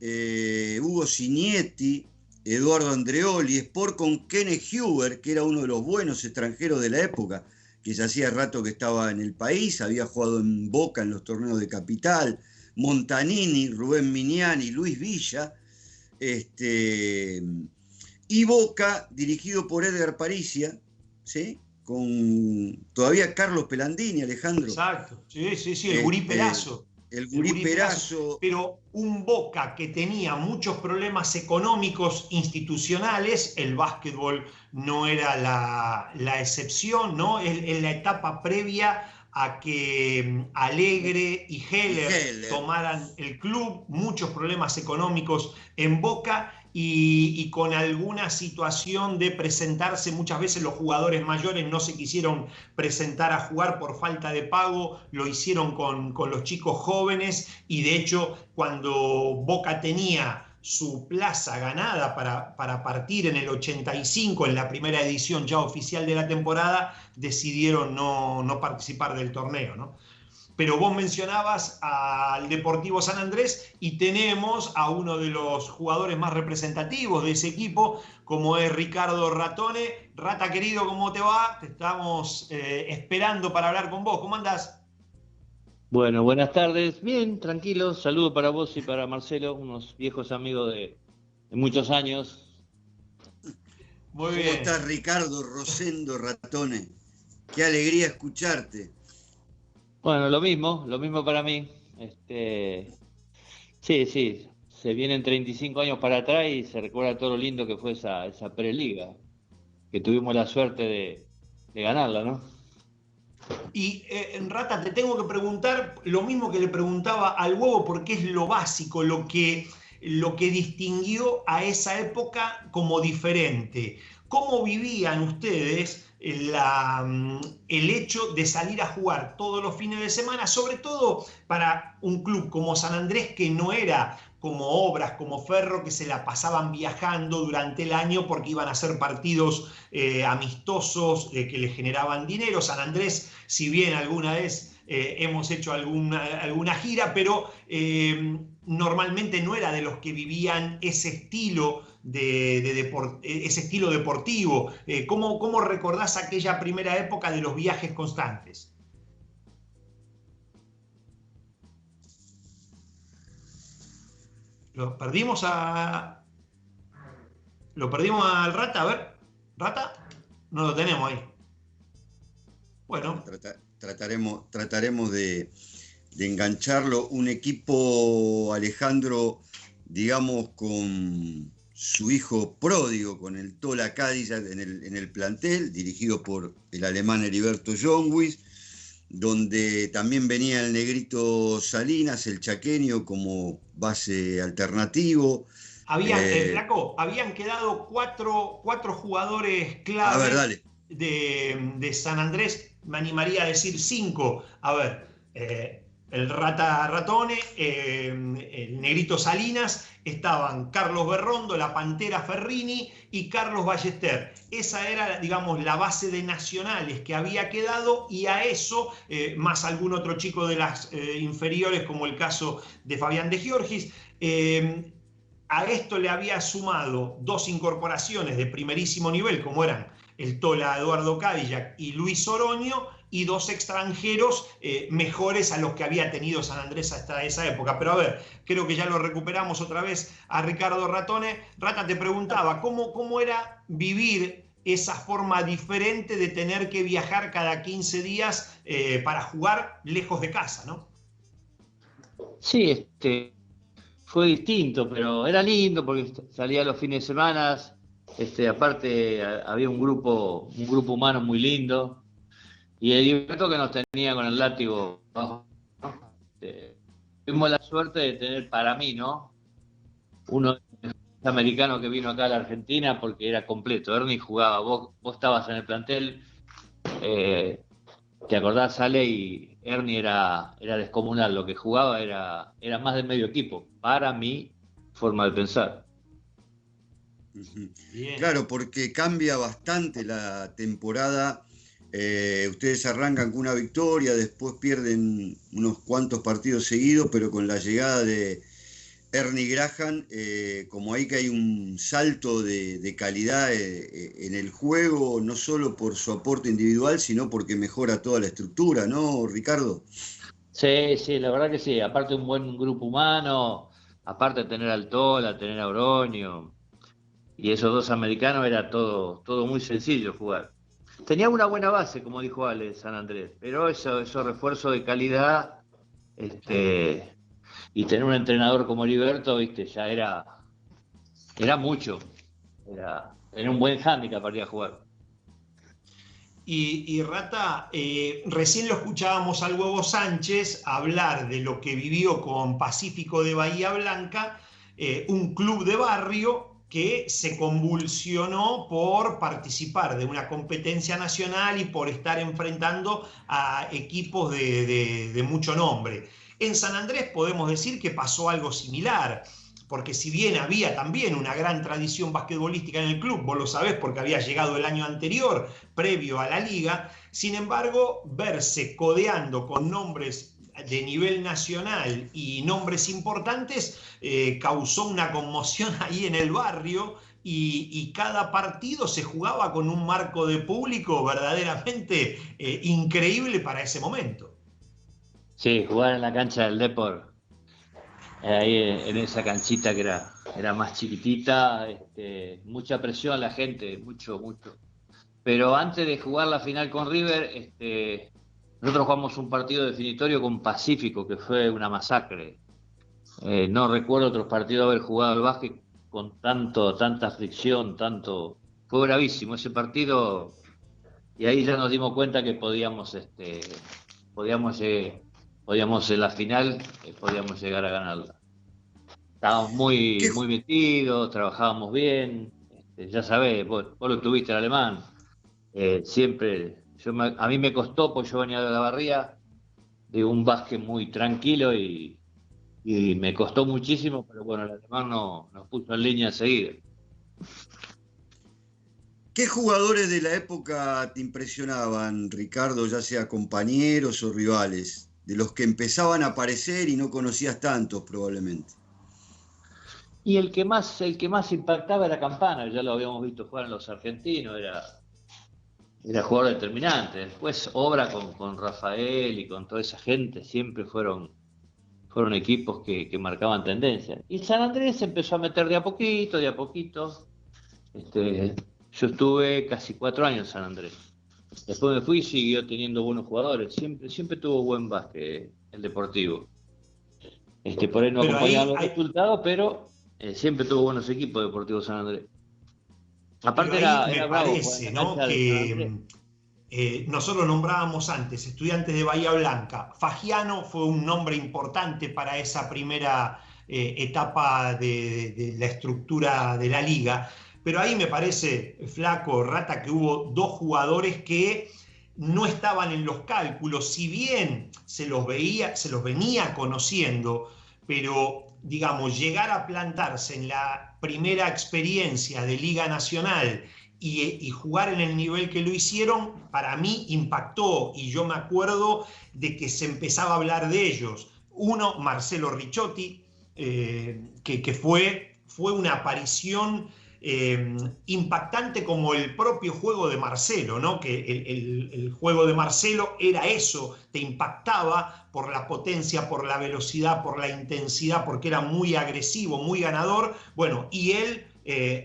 Hugo Signetti, Eduardo Andreoli, Sport con Kenneth Huber, que era uno de los buenos extranjeros de la época, que ya hacía rato que estaba en el país, había jugado en Boca en los torneos de Capital, Montanini, Rubén Miniani, Luis Villa, y Boca, dirigido por Edgar Paricia, ¿sí? Con todavía Carlos Pelandini, Alejandro. Exacto, sí, el Gurí Perazo. El Gurí Perazo. Pero un Boca que tenía muchos problemas económicos institucionales, el básquetbol no era la excepción, ¿no? En la etapa previa a que Alegre y Heller tomaran el club, muchos problemas económicos en Boca y con alguna situación de presentarse. Muchas veces los jugadores mayores no se quisieron presentar a jugar por falta de pago, lo hicieron con los chicos jóvenes, y de hecho cuando Boca tenía su plaza ganada para partir en el 85, en la primera edición ya oficial de la temporada, decidieron no participar del torneo, ¿no? Pero vos mencionabas al Deportivo San Andrés y tenemos a uno de los jugadores más representativos de ese equipo, como es Ricardo Ratone. Rata querido, ¿cómo te va? Te estamos esperando para hablar con vos. ¿Cómo andás? Bueno, buenas tardes. Bien, tranquilo. Saludo para vos y para Marcelo, unos viejos amigos de muchos años. Muy bien. ¿Cómo estás, Ricardo Rosendo Ratone? Qué alegría escucharte. Bueno, lo mismo para mí. Sí, se vienen 35 años para atrás y se recuerda todo lo lindo que fue esa preliga, que tuvimos la suerte de ganarla, ¿no? Y Rata, te tengo que preguntar lo mismo que le preguntaba al Huevo, porque es lo básico, lo que distinguió a esa época como diferente. ¿Cómo vivían ustedes el hecho de salir a jugar todos los fines de semana, sobre todo para un club como San Andrés, que no era como Obras, como Ferro, que se la pasaban viajando durante el año porque iban a hacer partidos amistosos que les generaban dinero? San Andrés, si bien alguna vez hemos hecho alguna gira, pero normalmente no era de los que vivían ese estilo ese estilo deportivo. ¿Cómo recordás aquella primera época de los viajes constantes? Lo perdimos al Rata. A ver, Rata, no lo tenemos ahí. Bueno, trataremos de engancharlo. Un equipo, Alejandro, digamos, con su hijo pródigo, con el Tola Cádiz en el plantel, dirigido por el alemán Heriberto Jonguis, donde también venía el Negrito Salinas, el chaqueño, como base alternativo. Flaco, habían quedado cuatro jugadores clave de San Andrés, me animaría a decir 5. A ver, el Rata Ratone, el Negrito Salinas, estaban Carlos Berrondo, la Pantera Ferrini y Carlos Ballester. Esa era, digamos, la base de nacionales que había quedado, y a eso, más algún otro chico de las inferiores, como el caso de Fabián de Giorgis. A esto le había sumado 2 incorporaciones de primerísimo nivel, como eran el Tola Eduardo Cadillac y Luis Oroño, y 2 extranjeros mejores a los que había tenido San Andrés hasta esa época. Pero a ver, creo que ya lo recuperamos otra vez a Ricardo Ratone. Rata, te preguntaba, ¿cómo era vivir esa forma diferente de tener que viajar cada 15 días para jugar lejos de casa, ¿no? Sí, fue distinto, pero era lindo porque salía los fines de semana. Aparte había un grupo humano muy lindo. Y el libreto que nos tenía con el látigo, ¿no? Tuvimos la suerte de tener, para mí, ¿no?, uno americano que vino acá a la Argentina, porque era completo. Ernie jugaba, vos estabas en el plantel, te acordás, Ale, y Ernie era descomunal. Lo que jugaba era más de medio equipo, para mi forma de pensar. Claro, porque cambia bastante la temporada. Ustedes arrancan con una victoria, después pierden unos cuantos partidos seguidos, pero con la llegada de Ernie Graham, como ahí que hay un salto de calidad en el juego, no solo por su aporte individual, sino porque mejora toda la estructura, ¿no, Ricardo? Sí, la verdad que sí. Aparte un buen grupo humano, aparte de tener al Tola, tener a Oroño, y esos 2 americanos, era todo muy sencillo jugar. Tenía una buena base, como dijo Ale, San Andrés, pero esos refuerzos de calidad, y tener un entrenador como Heriberto, ya era mucho. Tener un buen hándicap para ir a jugar. Y Rata, recién lo escuchábamos al Huevo Sánchez hablar de lo que vivió con Pacífico de Bahía Blanca, un club de barrio que se convulsionó por participar de una competencia nacional y por estar enfrentando a equipos de mucho nombre. En San Andrés podemos decir que pasó algo similar, porque si bien había también una gran tradición basquetbolística en el club, vos lo sabés porque había llegado el año anterior, previo a la liga, sin embargo, verse codeando con nombres de nivel nacional y nombres importantes causó una conmoción ahí en el barrio, y cada partido se jugaba con un marco de público verdaderamente increíble para ese momento. Sí, jugar en la cancha del Depor, ahí en esa canchita que era más chiquitita, mucha presión a la gente, mucho. Pero antes de jugar la final con River, nosotros jugamos un partido definitorio con Pacífico, que fue una masacre. No recuerdo otros partidos haber jugado al básquet con tanta fricción, fue bravísimo ese partido, y ahí ya nos dimos cuenta que podíamos en la final, podíamos llegar a ganarla. Estábamos muy metidos, trabajábamos bien, ya sabés, vos lo tuviste, el alemán, siempre. A mí me costó, pues yo venía de la Barría, de un básquet muy tranquilo, y me costó muchísimo, pero bueno, el alemán nos puso en línea enseguida. ¿Qué jugadores de la época te impresionaban, Ricardo, ya sea compañeros o rivales, de los que empezaban a aparecer y no conocías tantos probablemente? Y el que más impactaba era Campana, ya lo habíamos visto jugar en los argentinos, era jugador determinante. Después Obra con Rafael y con toda esa gente siempre fueron equipos que marcaban tendencia. Y San Andrés se empezó a meter de a poquito. Yo estuve casi 4 años en San Andrés. Después me fui y siguió teniendo buenos jugadores. Siempre tuvo buen básquet el Deportivo. Por ahí no acompañaba los resultados, pero siempre tuvo buenos equipos Deportivo San Andrés. Aparte era bravo, parece, ¿no?, que nosotros nombrábamos antes Estudiantes de Bahía Blanca. Fagiano fue un nombre importante para esa primera etapa de la estructura de la liga, pero ahí me parece, Flaco, Rata, que hubo 2 jugadores que no estaban en los cálculos, si bien se los venía conociendo, pero digamos, llegar a plantarse en la primera experiencia de Liga Nacional y jugar en el nivel que lo hicieron, para mí impactó, y yo me acuerdo de que se empezaba a hablar de ellos. Uno, Marcelo Ricciotti, que fue una aparición impactante como el propio juego de Marcelo, ¿no? Que el juego de Marcelo era eso, te impactaba por la potencia, por la velocidad, por la intensidad, porque era muy agresivo, muy ganador. Bueno, y él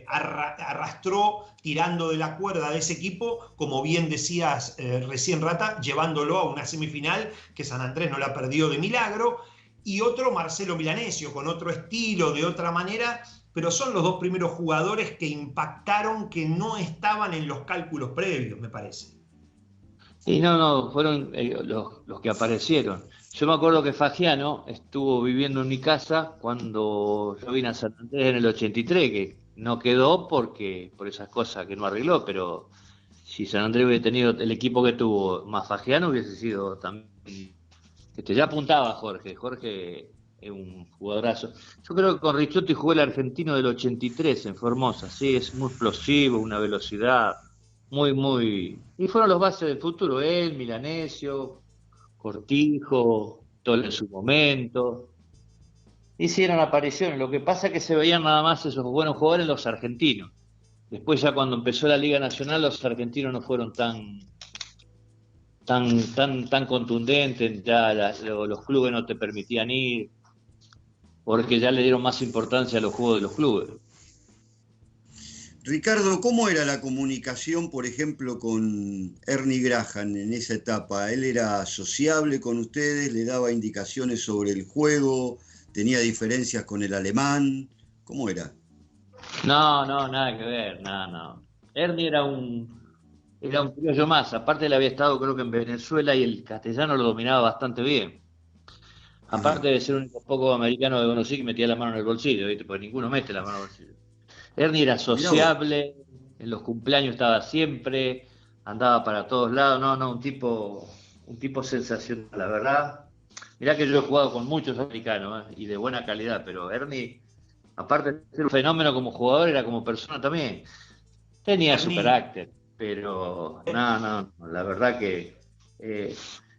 arrastró tirando de la cuerda de ese equipo, como bien decías recién, Rata, llevándolo a una semifinal que San Andrés no la perdió de milagro. Y otro, Marcelo Milanesio, con otro estilo, de otra manera, pero son los dos primeros jugadores que impactaron, que no estaban en los cálculos previos, me parece. Sí, no, fueron los que aparecieron. Yo me acuerdo que Fagiano estuvo viviendo en mi casa cuando yo vine a San Andrés en el 83, que no quedó por esas cosas que no arregló, pero si San Andrés hubiera tenido el equipo que tuvo más Fagiano, hubiese sido también... ya apuntaba Jorge es un jugadorazo. Yo creo que con Ricciotti jugó el argentino del 83 en Formosa, sí, es muy explosivo, una velocidad muy... Y fueron los bases del futuro, él, Milanesio, Cortijo, Toll en su momento. Hicieron apariciones, lo que pasa es que se veían nada más esos buenos jugadores los argentinos. Después ya cuando empezó la Liga Nacional, los argentinos no fueron tan contundentes, ya los clubes no te permitían ir, porque ya le dieron más importancia a los juegos de los clubes. Ricardo, ¿cómo era la comunicación, por ejemplo, con Ernie Graham en esa etapa? ¿Él era sociable con ustedes? ¿Le daba indicaciones sobre el juego? ¿Tenía diferencias con el alemán? ¿Cómo era? No, nada que ver, no. Ernie era un criollo más, aparte él había estado creo que en Venezuela y el castellano lo dominaba bastante bien. Aparte de ser un poco americano que conocí que metía la mano en el bolsillo, ¿viste? Porque ninguno mete la mano en el bolsillo. Ernie era sociable, en los cumpleaños estaba siempre, andaba para todos lados, un tipo sensacional, la verdad. Mirá que yo he jugado con muchos americanos y de buena calidad, pero Ernie, aparte de ser un fenómeno como jugador, era como persona también. Tenía su carácter, pero no, la verdad que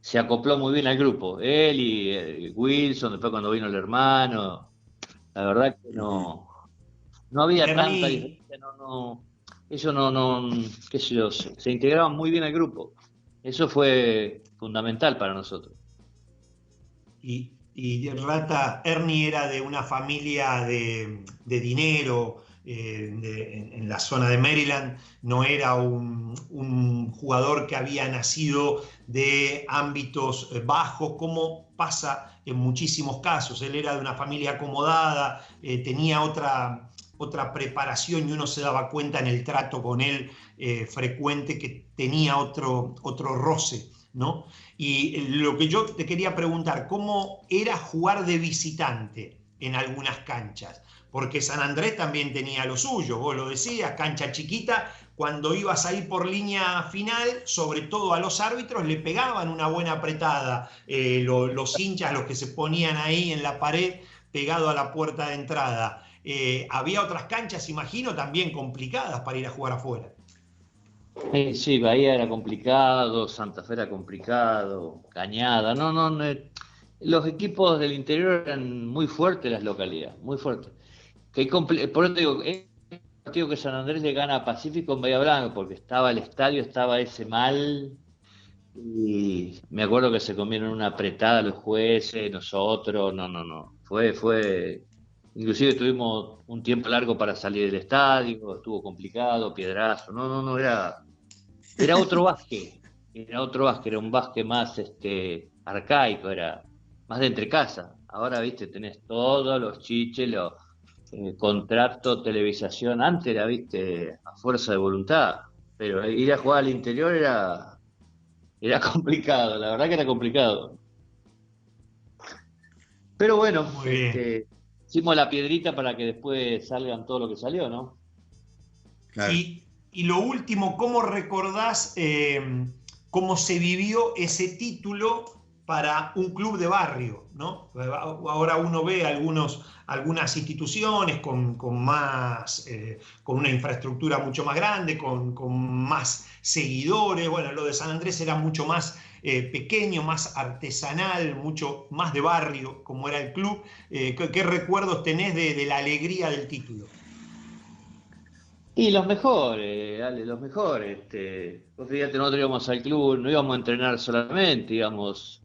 se acopló muy bien al grupo. Él y Wilson, después cuando vino el hermano, la verdad que no había tanta diferencia, ellos qué sé yo, se integraban muy bien al grupo. Eso fue fundamental para nosotros. Y Rata, Ernie era de una familia de dinero, en la zona de Maryland, no era un jugador que había nacido de ámbitos bajos, como pasa en muchísimos casos. Él era de una familia acomodada, tenía otra preparación, y uno se daba cuenta en el trato con él frecuente que tenía otro roce, ¿no? Y lo que yo te quería preguntar, ¿cómo era jugar de visitante en algunas canchas? Porque San Andrés también tenía lo suyo, vos lo decías, cancha chiquita, cuando ibas ahí por línea final, sobre todo a los árbitros le pegaban una buena apretada, los hinchas, los que se ponían ahí en la pared pegado a la puerta de entrada. Había otras canchas, imagino, también complicadas para ir a jugar afuera. Sí, Bahía era complicado, Santa Fe era complicado, Cañada, los equipos del interior eran muy fuertes, las localidades, muy fuertes. Por eso digo, es un partido que San Andrés le gana a Pacífico en Bahía Blanca, porque estaba ese mal, y me acuerdo que se comieron una apretada los jueces, nosotros, fue... Inclusive tuvimos un tiempo largo para salir del estadio, estuvo complicado, piedrazo, era otro básquet, era un básquet más arcaico, era más de entre casa. Ahora, viste, tenés todos los chiches, los contratos, televisación, antes era, viste, a fuerza de voluntad, pero ir a jugar al interior era complicado, la verdad que era complicado. Pero bueno, hicimos la piedrita para que después salgan todo lo que salió, ¿no? Claro. Y lo último, ¿cómo recordás cómo se vivió ese título para un club de barrio, ¿no? Ahora uno ve algunas instituciones con una infraestructura mucho más grande, con más seguidores. Bueno, lo de San Andrés era mucho más pequeño, más artesanal, mucho más de barrio, como era el club. ¿Qué recuerdos tenés de la alegría del título? Y los mejores, Ale, los mejores. Vos fíjate, nosotros íbamos al club, no íbamos a entrenar solamente, íbamos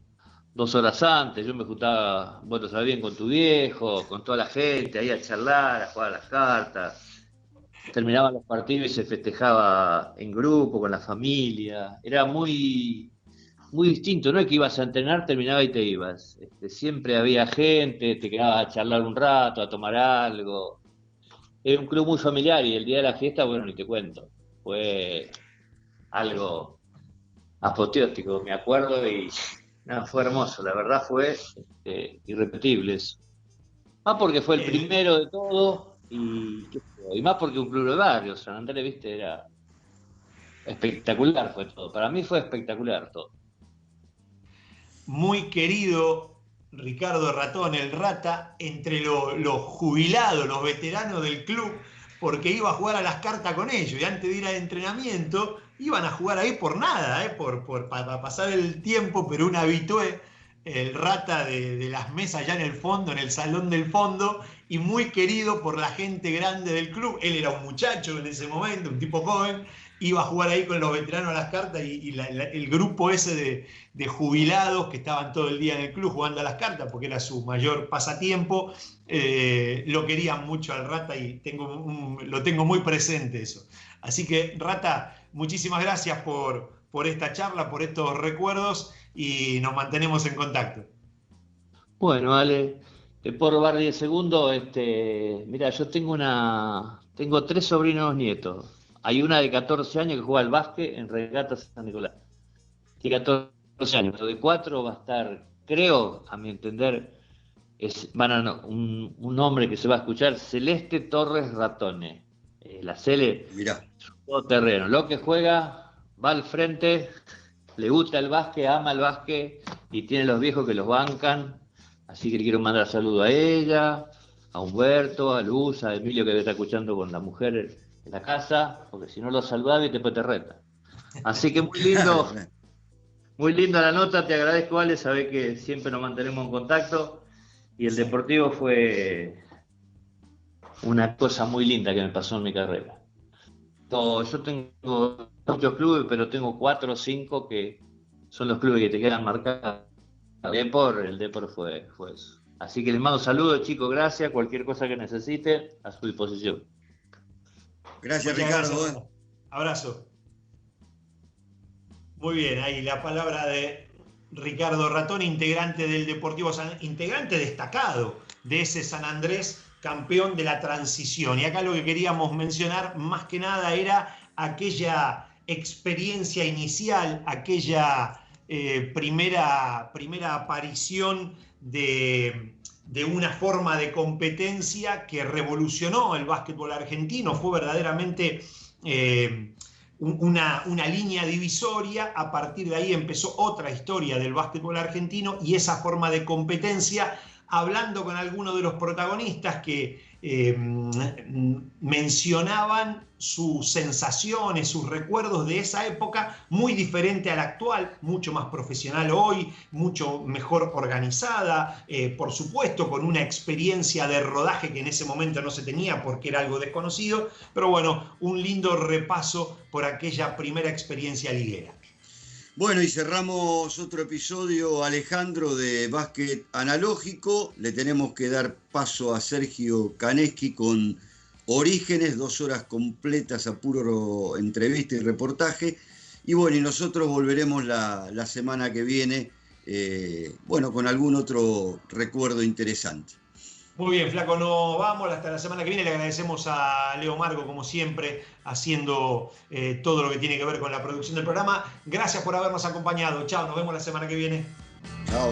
2 horas antes. Yo me juntaba, vos lo sabés bien, con tu viejo, con toda la gente, ahí a charlar, a jugar a las cartas. Terminaban los partidos y se festejaba en grupo, con la familia. Era muy, muy distinto, no es que ibas a entrenar, terminaba y te ibas. Siempre había gente, te quedabas a charlar un rato, a tomar algo. Era un club muy familiar y el día de la fiesta, bueno, ni te cuento. Fue algo apoteótico, me acuerdo, y nada, fue hermoso. La verdad fue irrepetible eso. Más porque fue el primero de todo y más porque un club de barrio, San Andrés, viste, era espectacular fue todo. Para mí fue espectacular todo. Muy querido Ricardo Ratón, el Rata, entre los jubilados, los veteranos del club, porque iba a jugar a las cartas con ellos y antes de ir al entrenamiento iban a jugar ahí por nada, para pasar el tiempo, pero un habitué, el Rata de las mesas allá en el fondo, en el salón del fondo, y muy querido por la gente grande del club. Él era un muchacho en ese momento, un tipo joven, iba a jugar ahí con los veteranos a las cartas y el grupo ese de jubilados que estaban todo el día en el club jugando a las cartas porque era su mayor pasatiempo, lo querían mucho al Rata y lo tengo muy presente eso. Así que, Rata, muchísimas gracias por esta charla, por estos recuerdos y nos mantenemos en contacto. Bueno, Ale, te puedo robar 10 segundos. Mira, yo tengo 3 sobrinos nietos. Hay una de 14 años que juega al básquet en Regatas San Nicolás. Tiene 14 años. Lo de 4 va a estar, creo, a mi entender, un nombre que se va a escuchar, Celeste Torres Ratone. La Cele, mirá, todo terreno. Lo que juega, va al frente, le gusta el básquet, ama el básquet y tiene los viejos que los bancan. Así que le quiero mandar saludo a ella, a Humberto, a Luz, a Emilio que está escuchando con la mujer en la casa, porque si no lo saludaba y después te reta. Así que muy linda la nota, te agradezco, Ale, sabés que siempre nos mantenemos en contacto y el Deportivo fue una cosa muy linda que me pasó en mi carrera. Yo tengo muchos clubes, pero tengo 4 o 5 que son los clubes que te quedan marcados. El Depor fue eso. Así que les mando saludos, chicos, gracias, cualquier cosa que necesite, a su disposición. Gracias, Ricardo. Gracias. Abrazo. Muy bien, ahí la palabra de Ricardo Ratón, integrante del Deportivo integrante destacado de ese San Andrés, campeón de la transición. Y acá lo que queríamos mencionar más que nada era aquella experiencia inicial, aquella primera aparición de una forma de competencia que revolucionó el básquetbol argentino. Fue verdaderamente una línea divisoria. A partir de ahí empezó otra historia del básquetbol argentino y esa forma de competencia, hablando con algunos de los protagonistas que mencionaban sus sensaciones, sus recuerdos de esa época, muy diferente a la actual, mucho más profesional hoy, mucho mejor organizada, por supuesto con una experiencia de rodaje que en ese momento no se tenía porque era algo desconocido, pero bueno, un lindo repaso por aquella primera experiencia liguera. Bueno, y cerramos otro episodio, Alejandro, de Básquet Analógico. Le tenemos que dar paso a Sergio Kaneski con Orígenes, 2 horas completas a puro entrevista y reportaje. Y bueno, y nosotros volveremos la semana que viene, con algún otro recuerdo interesante. Muy bien, Flaco, nos vamos hasta la semana que viene. Le agradecemos a Leo Margo, como siempre, haciendo todo lo que tiene que ver con la producción del programa. Gracias por habernos acompañado. Chao, nos vemos la semana que viene. Chao.